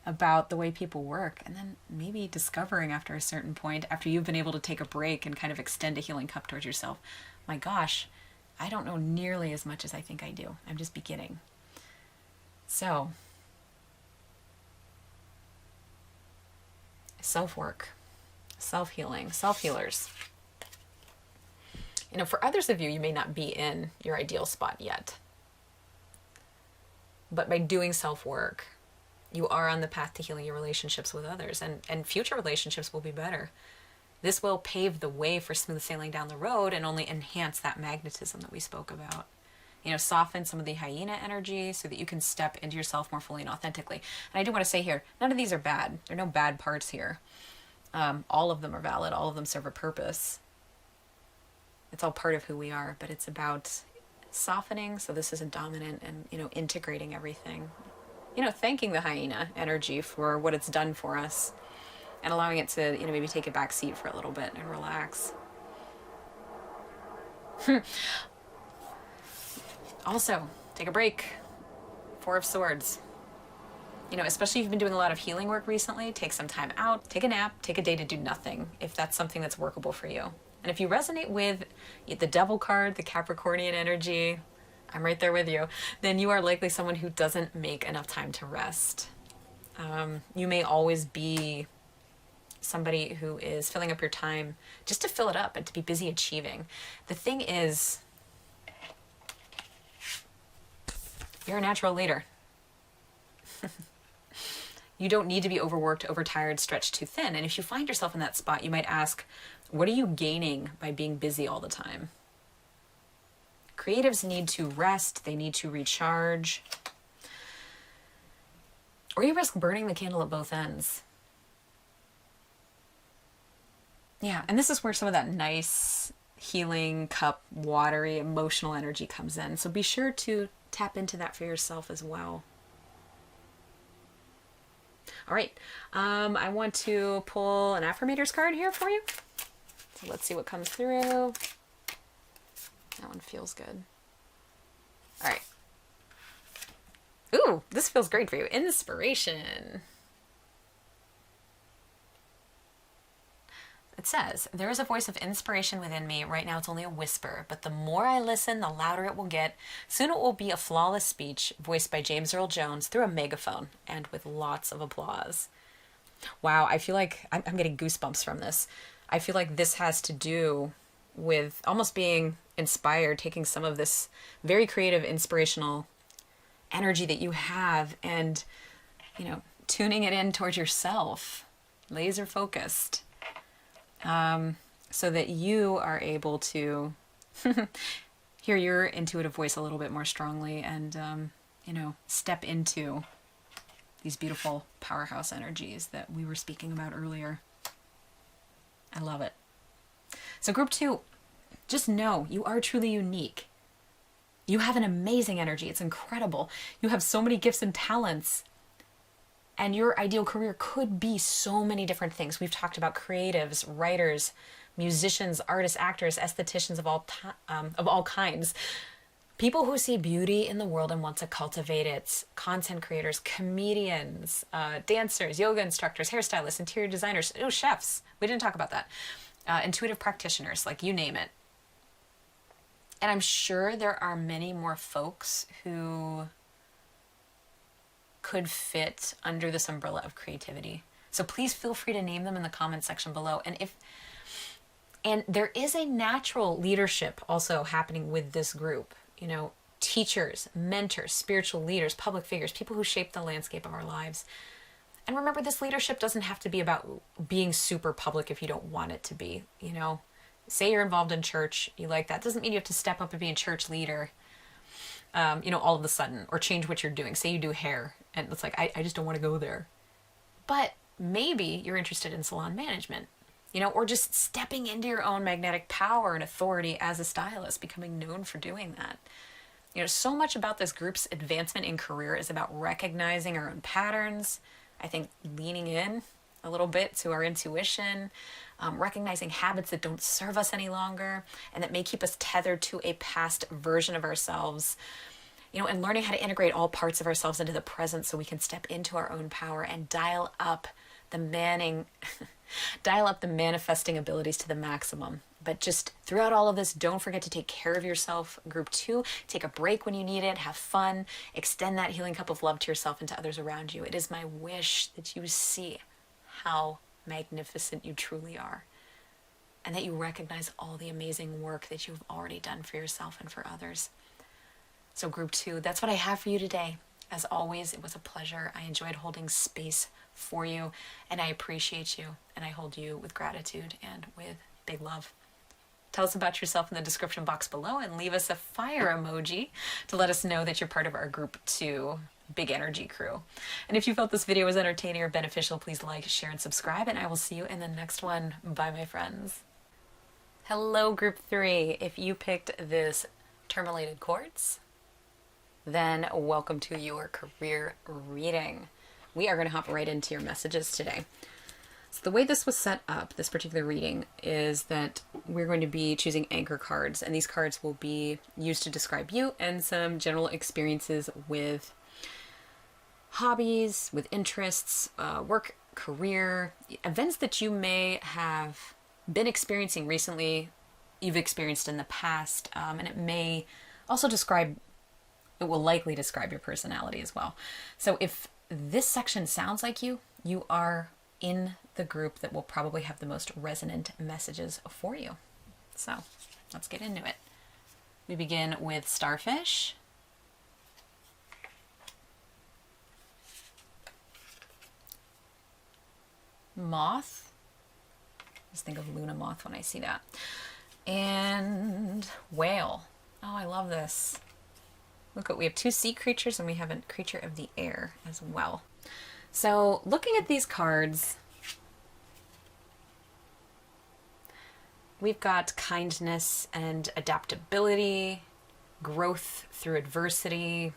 about the way people work, and then maybe discovering after a certain point, after you've been able to take a break and kind of extend a healing cup towards yourself, my gosh, I don't know nearly as much as I think I do. I'm just beginning. So, self-work, self-healing, self-healers. For others of you, you may not be in your ideal spot yet. But by doing self-work, you are on the path to healing your relationships with others, and future relationships will be better. This will pave the way for smooth sailing down the road and only enhance that magnetism that we spoke about. Soften some of the hyena energy so that you can step into yourself more fully and authentically. And I do want to say here, none of these are bad. There are no bad parts here. All of them are valid. All of them serve a purpose. It's all part of who we are, but it's about softening so this isn't dominant, and integrating everything, thanking the hyena energy for what it's done for us, and allowing it to maybe take a back seat for a little bit and relax. Also, take a break. Four of Swords. Especially if you've been doing a lot of healing work recently, take some time out, take a nap, take a day to do nothing, if that's something that's workable for you. And if you resonate with the Devil card, the Capricornian energy, I'm right there with you, then you are likely someone who doesn't make enough time to rest. You may always be somebody who is filling up your time just to fill it up and to be busy achieving. The thing is, you're a natural leader. You don't need to be overworked, overtired, stretched too thin. And if you find yourself in that spot, you might ask, what are you gaining by being busy all the time? Creatives need to rest. They need to recharge. Or you risk burning the candle at both ends. Yeah, and this is where some of that nice healing cup, watery, emotional energy comes in. So be sure to tap into that for yourself as well. All right, I want to pull an affirmators card here for you. So let's see what comes through. That one feels good. All right. Ooh, this feels great for you. Inspiration. It says, there is a voice of inspiration within me. Right now it's only a whisper, but the more I listen, the louder it will get. Soon it will be a flawless speech voiced by James Earl Jones through a megaphone and with lots of applause. Wow, I feel like I'm getting goosebumps from this. I feel like this has to do with almost being inspired, taking some of this very creative, inspirational energy that you have and, tuning it in towards yourself, laser focused. So that you are able to hear your intuitive voice a little bit more strongly and, step into these beautiful powerhouse energies that we were speaking about earlier. I love it. So group 2, just know you are truly unique. You have an amazing energy. It's incredible. You have so many gifts and talents. And your ideal career could be so many different things. We've talked about creatives, writers, musicians, artists, actors, estheticians of all kinds. People who see beauty in the world and want to cultivate it. Content creators, comedians, dancers, yoga instructors, hairstylists, interior designers, chefs. We didn't talk about that. Intuitive practitioners, like you name it. And I'm sure there are many more folks who could fit under this umbrella of creativity. So please feel free to name them in the comment section below. And there is a natural leadership also happening with this group. Teachers, mentors, spiritual leaders, public figures, people who shape the landscape of our lives. And remember, this leadership doesn't have to be about being super public if you don't want it to be. Say you're involved in church, you like that. Doesn't mean you have to step up and be a church leader, all of a sudden, or change what you're doing. Say you do hair, and it's like, I just don't want to go there. But maybe you're interested in salon management, or just stepping into your own magnetic power and authority as a stylist, becoming known for doing that. So much about this group's advancement in career is about recognizing our own patterns. I think leaning in a little bit to our intuition, recognizing habits that don't serve us any longer and that may keep us tethered to a past version of ourselves, and learning how to integrate all parts of ourselves into the present so we can step into our own power and dial up the manifesting abilities to the maximum. But just throughout all of this, don't forget to take care of yourself. Group 2, take a break when you need it, have fun, extend that healing cup of love to yourself and to others around you. It is my wish that you see how magnificent you truly are, and that you recognize all the amazing work that you've already done for yourself and for others. So Group 2, that's what I have for you today. As always, it was a pleasure. I enjoyed holding space for you, and I appreciate you, and I hold you with gratitude and with big love. Tell us about yourself in the description box below, and leave us a fire emoji to let us know that you're part of our Group 2 big energy crew. And if you felt this video was entertaining or beneficial, please like, share, and subscribe, and I will see you in the next one. Bye, my friends. Hello, Group 3. If you picked this Tourmalated Quartz, then welcome to your career reading. We are going to hop right into your messages today. So the way this was set up, this particular reading, is that we're going to be choosing anchor cards, and these cards will be used to describe you and some general experiences with hobbies, with interests, work, career, events that you may have been experiencing recently, you've experienced in the past, and it may also it will likely describe your personality as well. So if this section sounds like you, you are in the group that will probably have the most resonant messages for you. So let's get into it. We begin with Starfish. Moth. Just think of Luna Moth when I see that. And Whale. Oh, I love this. Look, we have 2 sea creatures and we have a creature of the air as well. So looking at these cards, we've got kindness and adaptability, growth through adversity,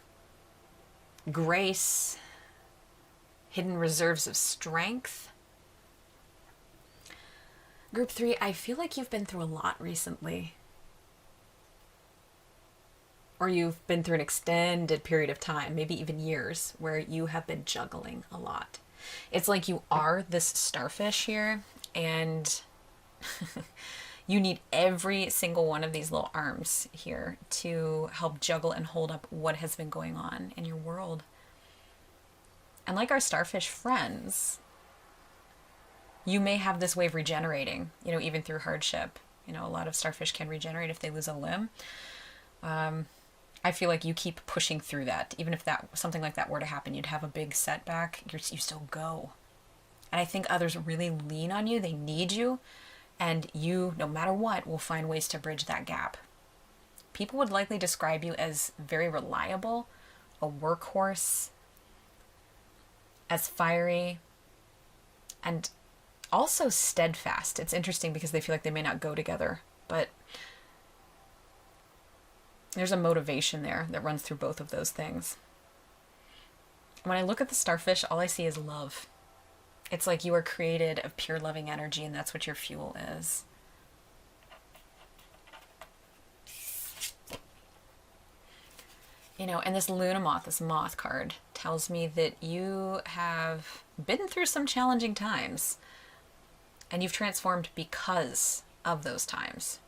grace, hidden reserves of strength. Group 3, I feel like you've been through a lot recently. Or you've been through an extended period of time, maybe even years, where you have been juggling a lot. It's like you are this starfish here, and you need every single one of these little arms here to help juggle and hold up what has been going on in your world. And like our starfish friends, you may have this way of regenerating, even through hardship. A lot of starfish can regenerate if they lose a limb. I feel like you keep pushing through that. Even if something like that were to happen, you'd have a big setback, you still go. And I think others really lean on you. They need you. And you, no matter what, will find ways to bridge that gap. People would likely describe you as very reliable, a workhorse, as fiery, and also steadfast. It's interesting because they feel like they may not go together, but there's a motivation there that runs through both of those things. When I look at the starfish, all I see is love. It's like you are created of pure loving energy, and that's what your fuel is. And this Luna Moth, this moth card, tells me that you have been through some challenging times, and you've transformed because of those times.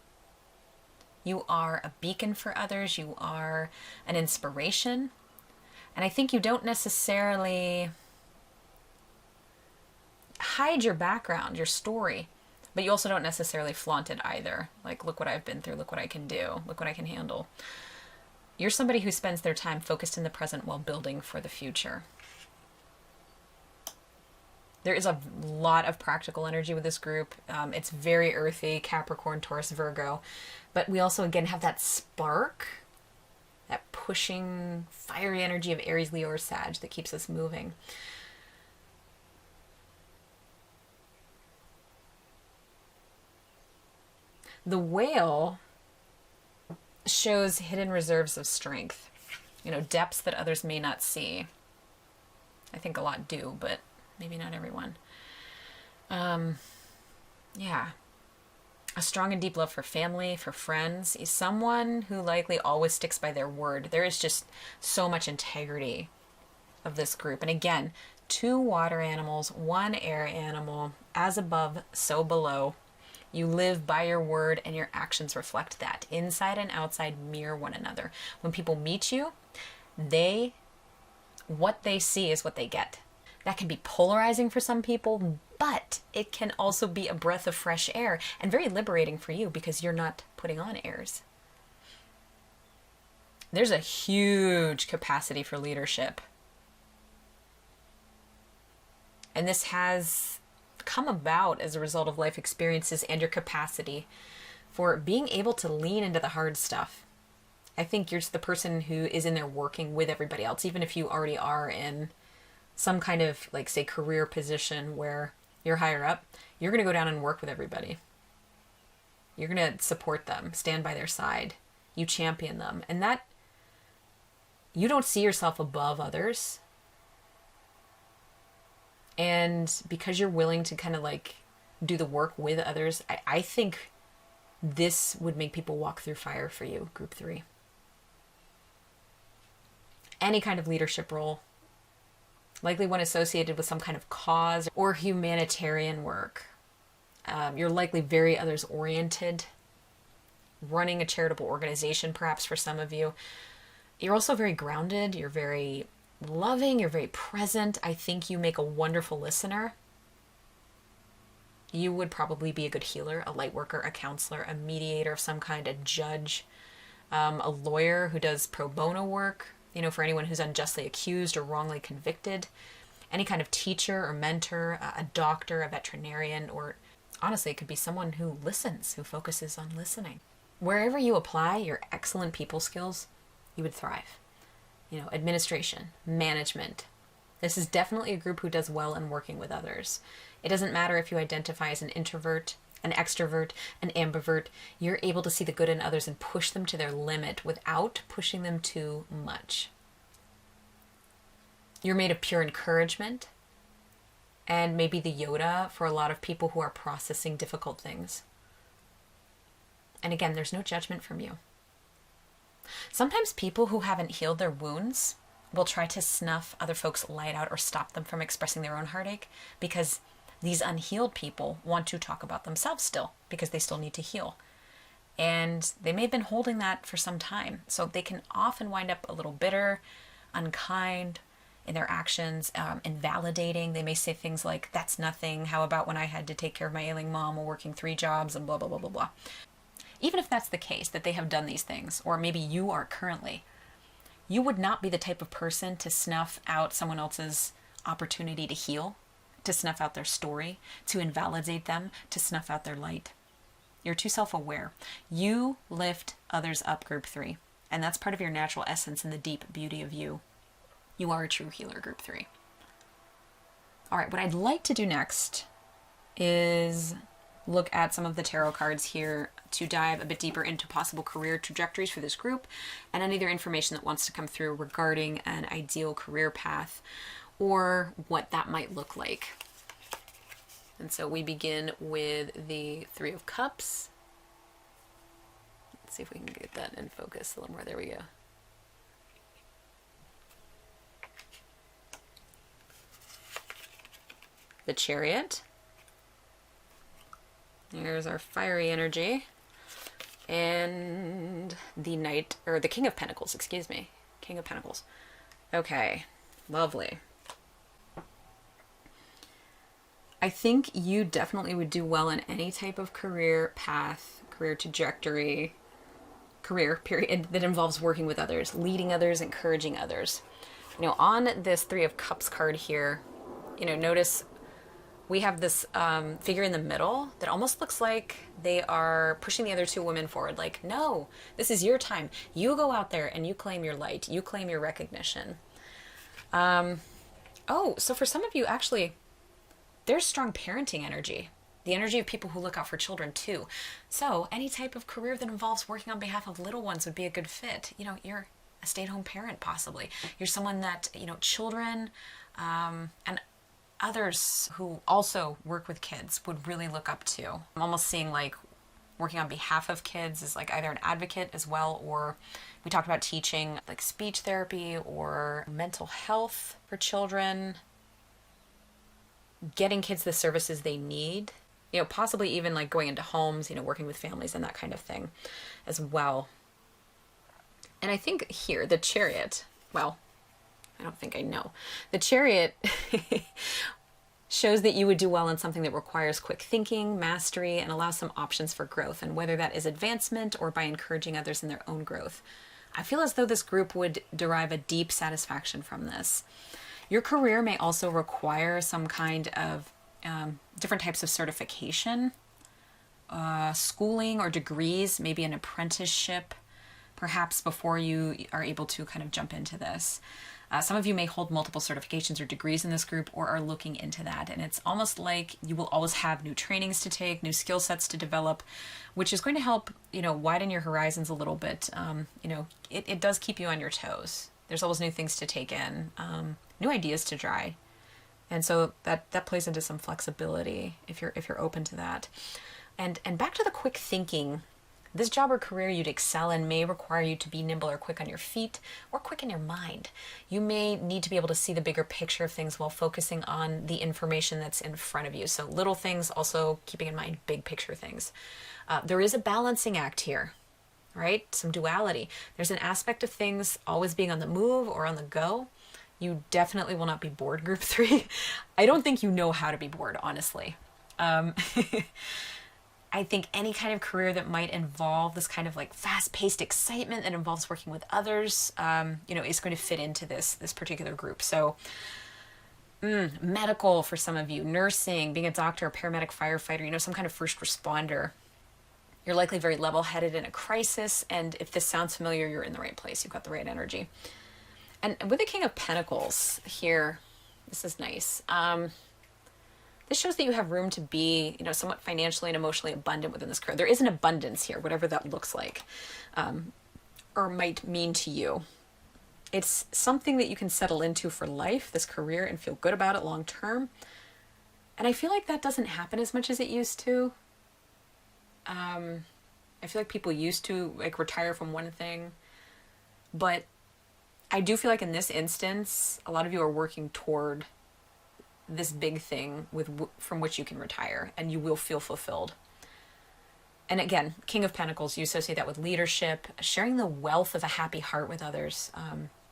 You are a beacon for others. You are an inspiration. And I think you don't necessarily hide your background, your story, but you also don't necessarily flaunt it either. Like, look what I've been through. Look what I can do. Look what I can handle. You're somebody who spends their time focused in the present while building for the future. There is a lot of practical energy with this group. It's very earthy, Capricorn, Taurus, Virgo. But we also, again, have that spark, that pushing, fiery energy of Aries, Leo, or Sag that keeps us moving. The Whale shows hidden reserves of strength, depths that others may not see. I think a lot do, but maybe not everyone. Yeah. A strong and deep love for family, for friends. He's someone who likely always sticks by their word. There is just so much integrity of this group. And again, 2 water animals, 1 air animal, as above, so below. You live by your word and your actions reflect that. Inside and outside mirror one another. When people meet you, what they see is what they get. That can be polarizing for some people, but it can also be a breath of fresh air and very liberating for you because you're not putting on airs. There's a huge capacity for leadership. And this has come about as a result of life experiences and your capacity for being able to lean into the hard stuff. I think you're just the person who is in there working with everybody else, even if you already are in some kind of, like, say, career position where you're higher up, you're going to go down and work with everybody. You're going to support them, stand by their side. You champion them. And that, you don't see yourself above others. And because you're willing to kind of like do the work with others, I think this would make people walk through fire for you, group 3. Any kind of leadership role, likely one associated with some kind of cause or humanitarian work. You're likely very others-oriented, running a charitable organization perhaps for some of you. You're also very grounded, you're very loving, you're very present. I think you make a wonderful listener. You would probably be a good healer, a light worker, a counselor, a mediator of some kind, a judge, a lawyer who does pro bono work, for anyone who's unjustly accused or wrongly convicted, any kind of teacher or mentor, a doctor, a veterinarian, or honestly, it could be someone who listens, who focuses on listening. Wherever you apply your excellent people skills, you would thrive. Administration, management. This is definitely a group who does well in working with others. It doesn't matter if you identify as an introvert, an extrovert, an ambivert. You're able to see the good in others and push them to their limit without pushing them too much. You're made of pure encouragement and maybe the Yoda for a lot of people who are processing difficult things. And again, there's no judgment from you. Sometimes people who haven't healed their wounds will try to snuff other folks' light out or stop them from expressing their own heartache because these unhealed people want to talk about themselves still because they still need to heal. And they may have been holding that for some time. So they can often wind up a little bitter, unkind in their actions, invalidating. They may say things like, that's nothing. How about when I had to take care of my ailing mom while working 3 jobs and blah, blah, blah, blah, blah. Even if that's the case, that they have done these things, or maybe you are currently, you would not be the type of person to snuff out someone else's opportunity to heal, to snuff out their story, to invalidate them, to snuff out their light. You're too self-aware. You lift others up, group 3, and that's part of your natural essence and the deep beauty of you. You are a true healer, group 3. All right, what I'd like to do next is look at some of the tarot cards here to dive a bit deeper into possible career trajectories for this group and any other information that wants to come through regarding an ideal career path or what that might look like. And so we begin with the 3 of Cups. Let's see if we can get that in focus a little more. There we go. The Chariot. Here's our fiery energy. And the Knight, or the King of Pentacles, excuse me. King of Pentacles. Okay, lovely. I think you definitely would do well in any type of career path, career trajectory, career period that involves working with others, leading others, encouraging others. On this 3 of Cups card here, notice we have this figure in the middle that almost looks like they are pushing the other two women forward. Like, no, this is your time. You go out there and you claim your light. You claim your recognition. Oh, so for some of you, actually, there's strong parenting energy. The energy of people who look out for children too. So any type of career that involves working on behalf of little ones would be a good fit. You know, you're a stay-at-home parent possibly. You're someone that, you know, children and others who also work with kids would really look up to. I'm almost seeing like working on behalf of kids is like either an advocate as well, or we talked about teaching like speech therapy or mental health for children, getting kids the services they need, you know, possibly even like going into homes, you know, working with families and that kind of thing as well. And I think here, the Chariot, well, I don't think I know. The Chariot shows that you would do well in something that requires quick thinking, mastery, and allows some options for growth, and whether that is advancement or by encouraging others in their own growth. I feel as though this group would derive a deep satisfaction from this. Your career may also require some kind of different types of certification, schooling or degrees, maybe an apprenticeship, perhaps before you are able to kind of jump into this. Some of you may hold multiple certifications or degrees in this group or are looking into that. And it's almost like you will always have new trainings to take, new skill sets to develop, which is going to help, you know, widen your horizons a little bit. You know, it does keep you on your toes. There's always new things to take in, new ideas to try. And so that plays into some flexibility if you're open to that. And back to the quick thinking. This job or career you'd excel in may require you to be nimble or quick on your feet or quick in your mind. You may need to be able to see the bigger picture of things while focusing on the information that's in front of you. So little things, also keeping in mind big picture things. There is a balancing act here, right? Some duality. There's an aspect of things always being on the move or on the go. You definitely will not be bored, group 3. I don't think you know how to be bored, honestly. I think any kind of career that might involve this kind of like fast-paced excitement that involves working with others, you know, is going to fit into this particular group. So medical for some of you, nursing, being a doctor, a paramedic, firefighter, you know, some kind of first responder. You're likely very level-headed in a crisis. And if this sounds familiar, you're in the right place. You've got the right energy. And with the King of Pentacles here, this is nice. This shows that you have room to be, you know, somewhat financially and emotionally abundant within this career. There is an abundance here, whatever that looks like, or might mean to you. It's something that you can settle into for life, this career, and feel good about it long term. And I feel like that doesn't happen as much as it used to. I feel like people used to like retire from one thing, but I do feel like in this instance, a lot of you are working toward this big thing from which you can retire, and you will feel fulfilled. And again, King of Pentacles, you associate that with leadership, sharing the wealth of a happy heart with others.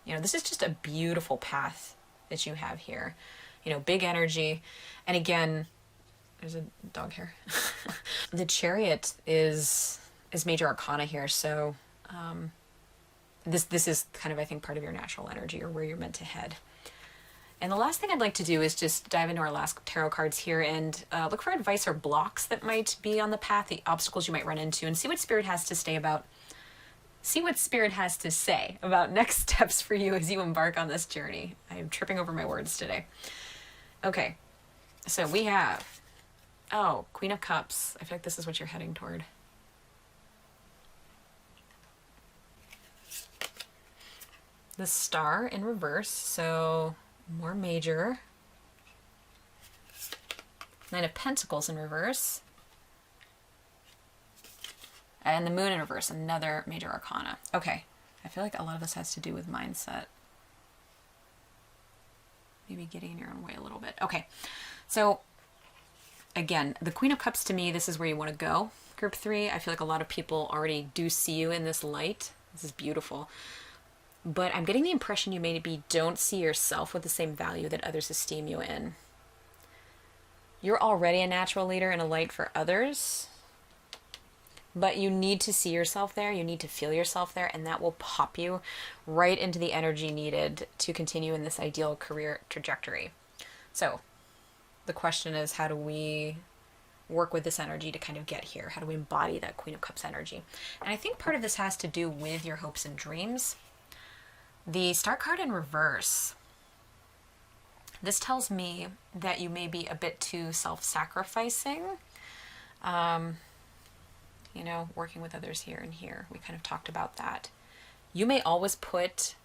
You know, this is just a beautiful path that you have here. You know, big energy. And again, there's a dog here. The Chariot is major arcana here. So this is kind of, I think, part of your natural energy or where you're meant to head. And the last thing I'd like to do is just dive into our last tarot cards here and look for advice or blocks that might be on the path, the obstacles you might run into, and see what Spirit has to say about next steps for you as you embark on this journey. I am tripping over my words today. Okay, so we have, Queen of Cups. I feel like this is what you're heading toward. The Star in reverse, so more major. Nine of Pentacles in reverse. And the Moon in reverse, another major arcana. Okay, I feel like a lot of this has to do with mindset. Maybe getting in your own way a little bit. Okay, so again, the Queen of Cups, to me, this is where you want to go. Group 3, I feel like a lot of people already do see you in this light. This is beautiful. But I'm getting the impression you maybe don't see yourself with the same value that others esteem you in. You're already a natural leader and a light for others, but you need to see yourself there. You need to feel yourself there, and that will pop you right into the energy needed to continue in this ideal career trajectory. So The question is, how do we work with this energy to kind of get here? How do we embody that Queen of Cups energy? And I think part of this has to do with your hopes and dreams. The Star card in reverse. This tells me that you may be a bit too self-sacrificing. You know, working with others here and here. We kind of talked about that. You may always put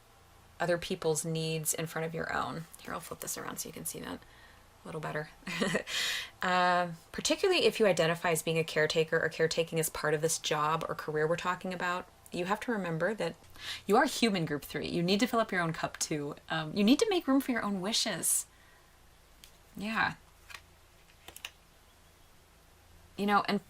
other people's needs in front of your own. Here, I'll flip this around so you can see that a little better. Particularly if you identify as being a caretaker or caretaking as part of this job or career we're talking about, you have to remember that you are human, group 3. You need to fill up your own cup too. You need to make room for your own wishes. Yeah. You know, and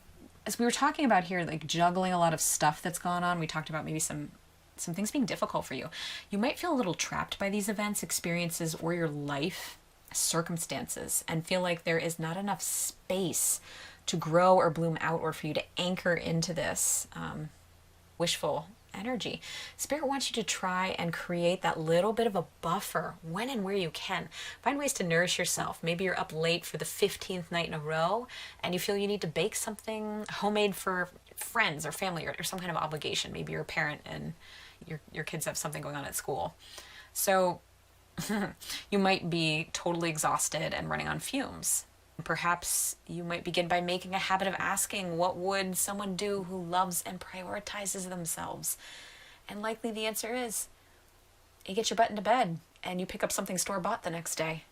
as we were talking about here, like juggling a lot of stuff that's gone on, we talked about maybe some things being difficult for you. You might feel a little trapped by these events, experiences, or your life circumstances, and feel like there is not enough space to grow or bloom out, or for you to anchor into this wishful energy. Spirit wants you to try and create that little bit of a buffer when and where you can. Find ways to nourish yourself. Maybe you're up late for the 15th night in a row and you feel you need to bake something homemade for friends or family, or some kind of obligation. Maybe you're a parent and your kids have something going on at school. So you might be totally exhausted and running on fumes. Perhaps you might begin by making a habit of asking, what would someone do who loves and prioritizes themselves? And likely the answer is, you get your butt into bed and you pick up something store-bought the next day.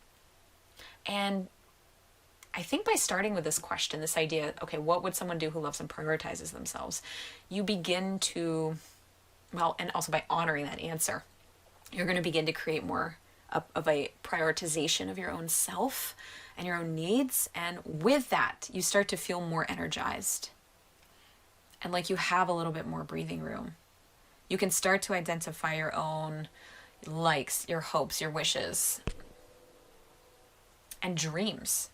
And I think by starting with this question, this idea, okay, what would someone do who loves and prioritizes themselves? You begin to, well, and also by honoring that answer, you're going to begin to create more of a prioritization of your own self and your own needs. And with that, you start to feel more energized and like you have a little bit more breathing room. You can start to identify your own likes, your hopes, your wishes, and dreams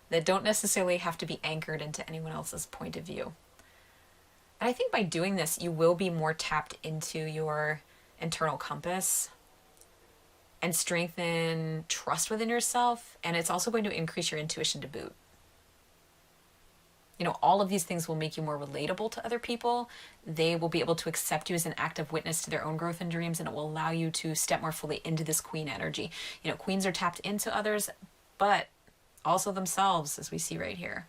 that don't necessarily have to be anchored into anyone else's point of view. And I think by doing this, you will be more tapped into your internal compass and strengthen trust within yourself. And it's also going to increase your intuition to boot. You know, all of these things will make you more relatable to other people. They will be able to accept you as an active witness to their own growth and dreams, and it will allow you to step more fully into this queen energy. You know, queens are tapped into others, but also themselves, as we see right here.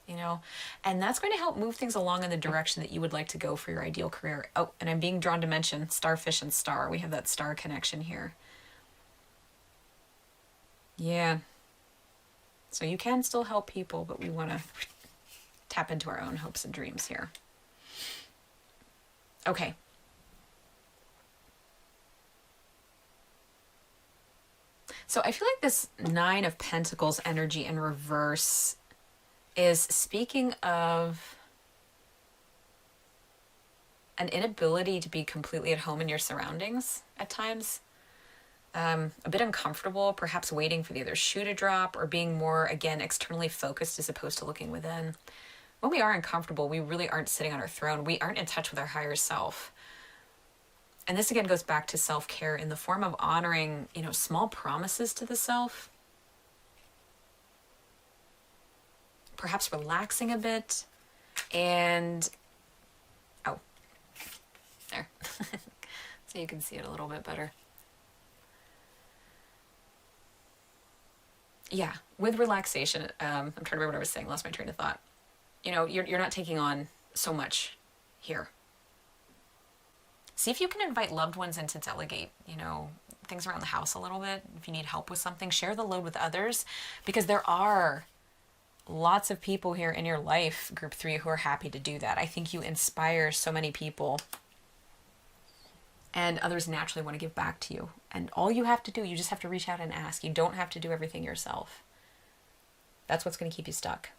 You know, and that's going to help move things along in the direction that you would like to go for your ideal career. Oh, and I'm being drawn to mention starfish and star. We have that star connection here. Yeah. So you can still help people, but we want to tap into our own hopes and dreams here. Okay. So I feel like this 9 of Pentacles energy in reverse is speaking of an inability to be completely at home in your surroundings at times. A bit uncomfortable, perhaps waiting for the other shoe to drop, or being more, again, externally focused as opposed to looking within. When we are uncomfortable, we really aren't sitting on our throne. We aren't in touch with our higher self. And this again goes back to self-care in the form of honoring, you know, small promises to the self. Perhaps relaxing a bit. And, oh, there. So you can see it a little bit better. Yeah, with relaxation, I'm trying to remember what I was saying, lost my train of thought. You know, you're not taking on so much here. See if you can invite loved ones in to delegate, you know, things around the house a little bit. If you need help with something, share the load with others, because there are lots of people here in your life, group 3, who are happy to do that. I think you inspire so many people, and others naturally want to give back to you. And all you have to do, you just have to reach out and ask. You don't have to do everything yourself. That's what's going to keep you stuck.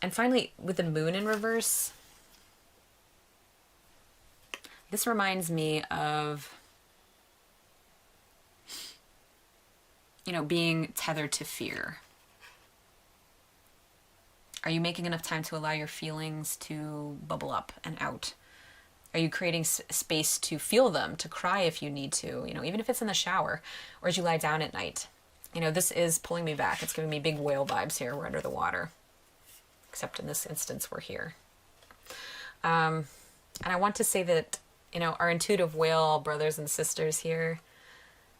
And finally, with the moon in reverse, this reminds me of, you know, being tethered to fear. Are you making enough time to allow your feelings to bubble up and out? Are you creating space to feel them, to cry if you need to, you know, even if it's in the shower, or as you lie down at night? You know, this is pulling me back. It's giving me big whale vibes here. We're under the water. Except in this instance, we're here. And I want to say that, you know, our intuitive whale brothers and sisters here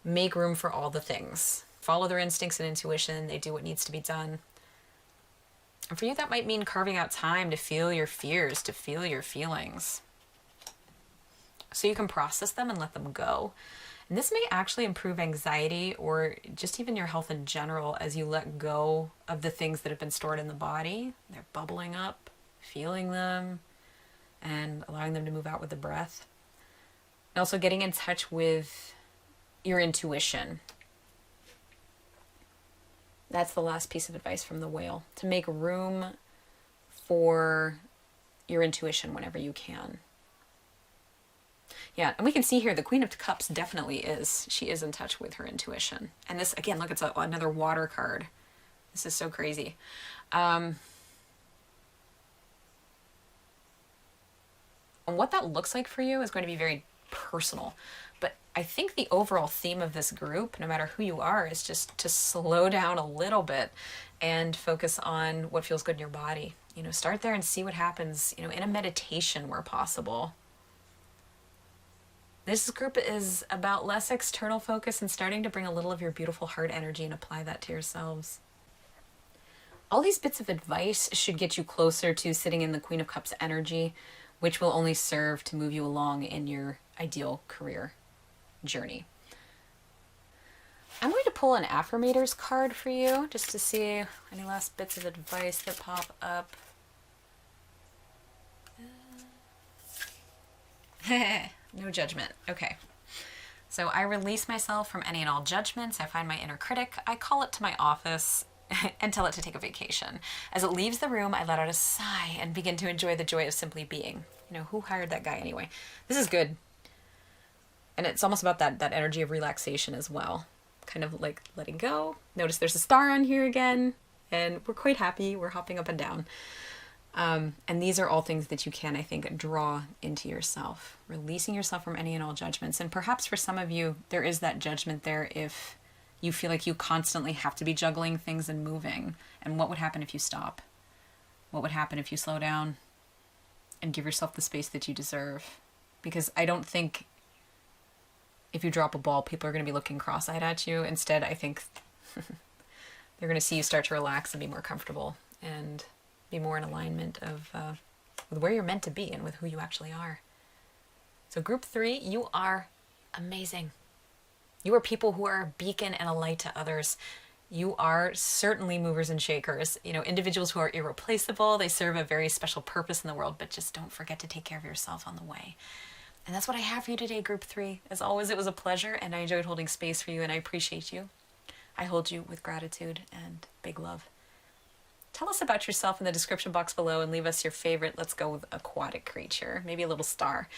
make room for all the things. Follow their instincts and intuition. They do what needs to be done. And for you, that might mean carving out time to feel your fears, to feel your feelings, so you can process them and let them go. And this may actually improve anxiety or just even your health in general as you let go of the things that have been stored in the body. They're bubbling up, feeling them, and allowing them to move out with the breath. And also getting in touch with your intuition. That's the last piece of advice from the whale, to make room for your intuition whenever you can. Yeah, and we can see here the Queen of Cups definitely is. She is in touch with her intuition. And this, again, look, it's another water card. This is so crazy. And what that looks like for you is going to be very personal. But I think the overall theme of this group, no matter who you are, is just to slow down a little bit and focus on what feels good in your body. You know, start there and see what happens, you know, in a meditation where possible. This group is about less external focus and starting to bring a little of your beautiful heart energy and apply that to yourselves. All these bits of advice should get you closer to sitting in the Queen of Cups energy, which will only serve to move you along in your ideal career journey. I'm going to pull an affirmators card for you just to see any last bits of advice that pop up. No judgment. Okay. So I release myself from any and all judgments. I find my inner critic. I call it to my office and tell it to take a vacation. As it leaves the room, I let out a sigh and begin to enjoy the joy of simply being. You know, who hired that guy anyway? This is good. And it's almost about that energy of relaxation as well. Kind of like letting go. Notice there's a star on here again. And we're quite happy. We're hopping up and down. And these are all things that you can, I think, draw into yourself. Releasing yourself from any and all judgments. And perhaps for some of you, there is that judgment there if you feel like you constantly have to be juggling things and moving. And what would happen if you stop? What would happen if you slow down and give yourself the space that you deserve? Because I don't think if you drop a ball, people are going to be looking cross-eyed at you. Instead, I think they're going to see you start to relax and be more comfortable and be more in alignment of with where you're meant to be and with who you actually are. So group 3, you are amazing. You are people who are a beacon and a light to others. You are certainly movers and shakers. You know, individuals who are irreplaceable. They serve a very special purpose in the world, but just don't forget to take care of yourself on the way. And that's what I have for you today, group 3. As always, it was a pleasure, and I enjoyed holding space for you, and I appreciate you. I hold you with gratitude and big love. Tell us about yourself in the description box below and leave us your favorite, let's go with aquatic creature, maybe a little star.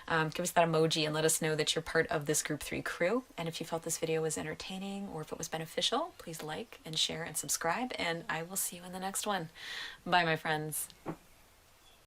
Give us that emoji and let us know that you're part of this group 3 crew. And if you felt this video was entertaining or if it was beneficial, please like and share and subscribe, and I will see you in the next one. Bye, my friends.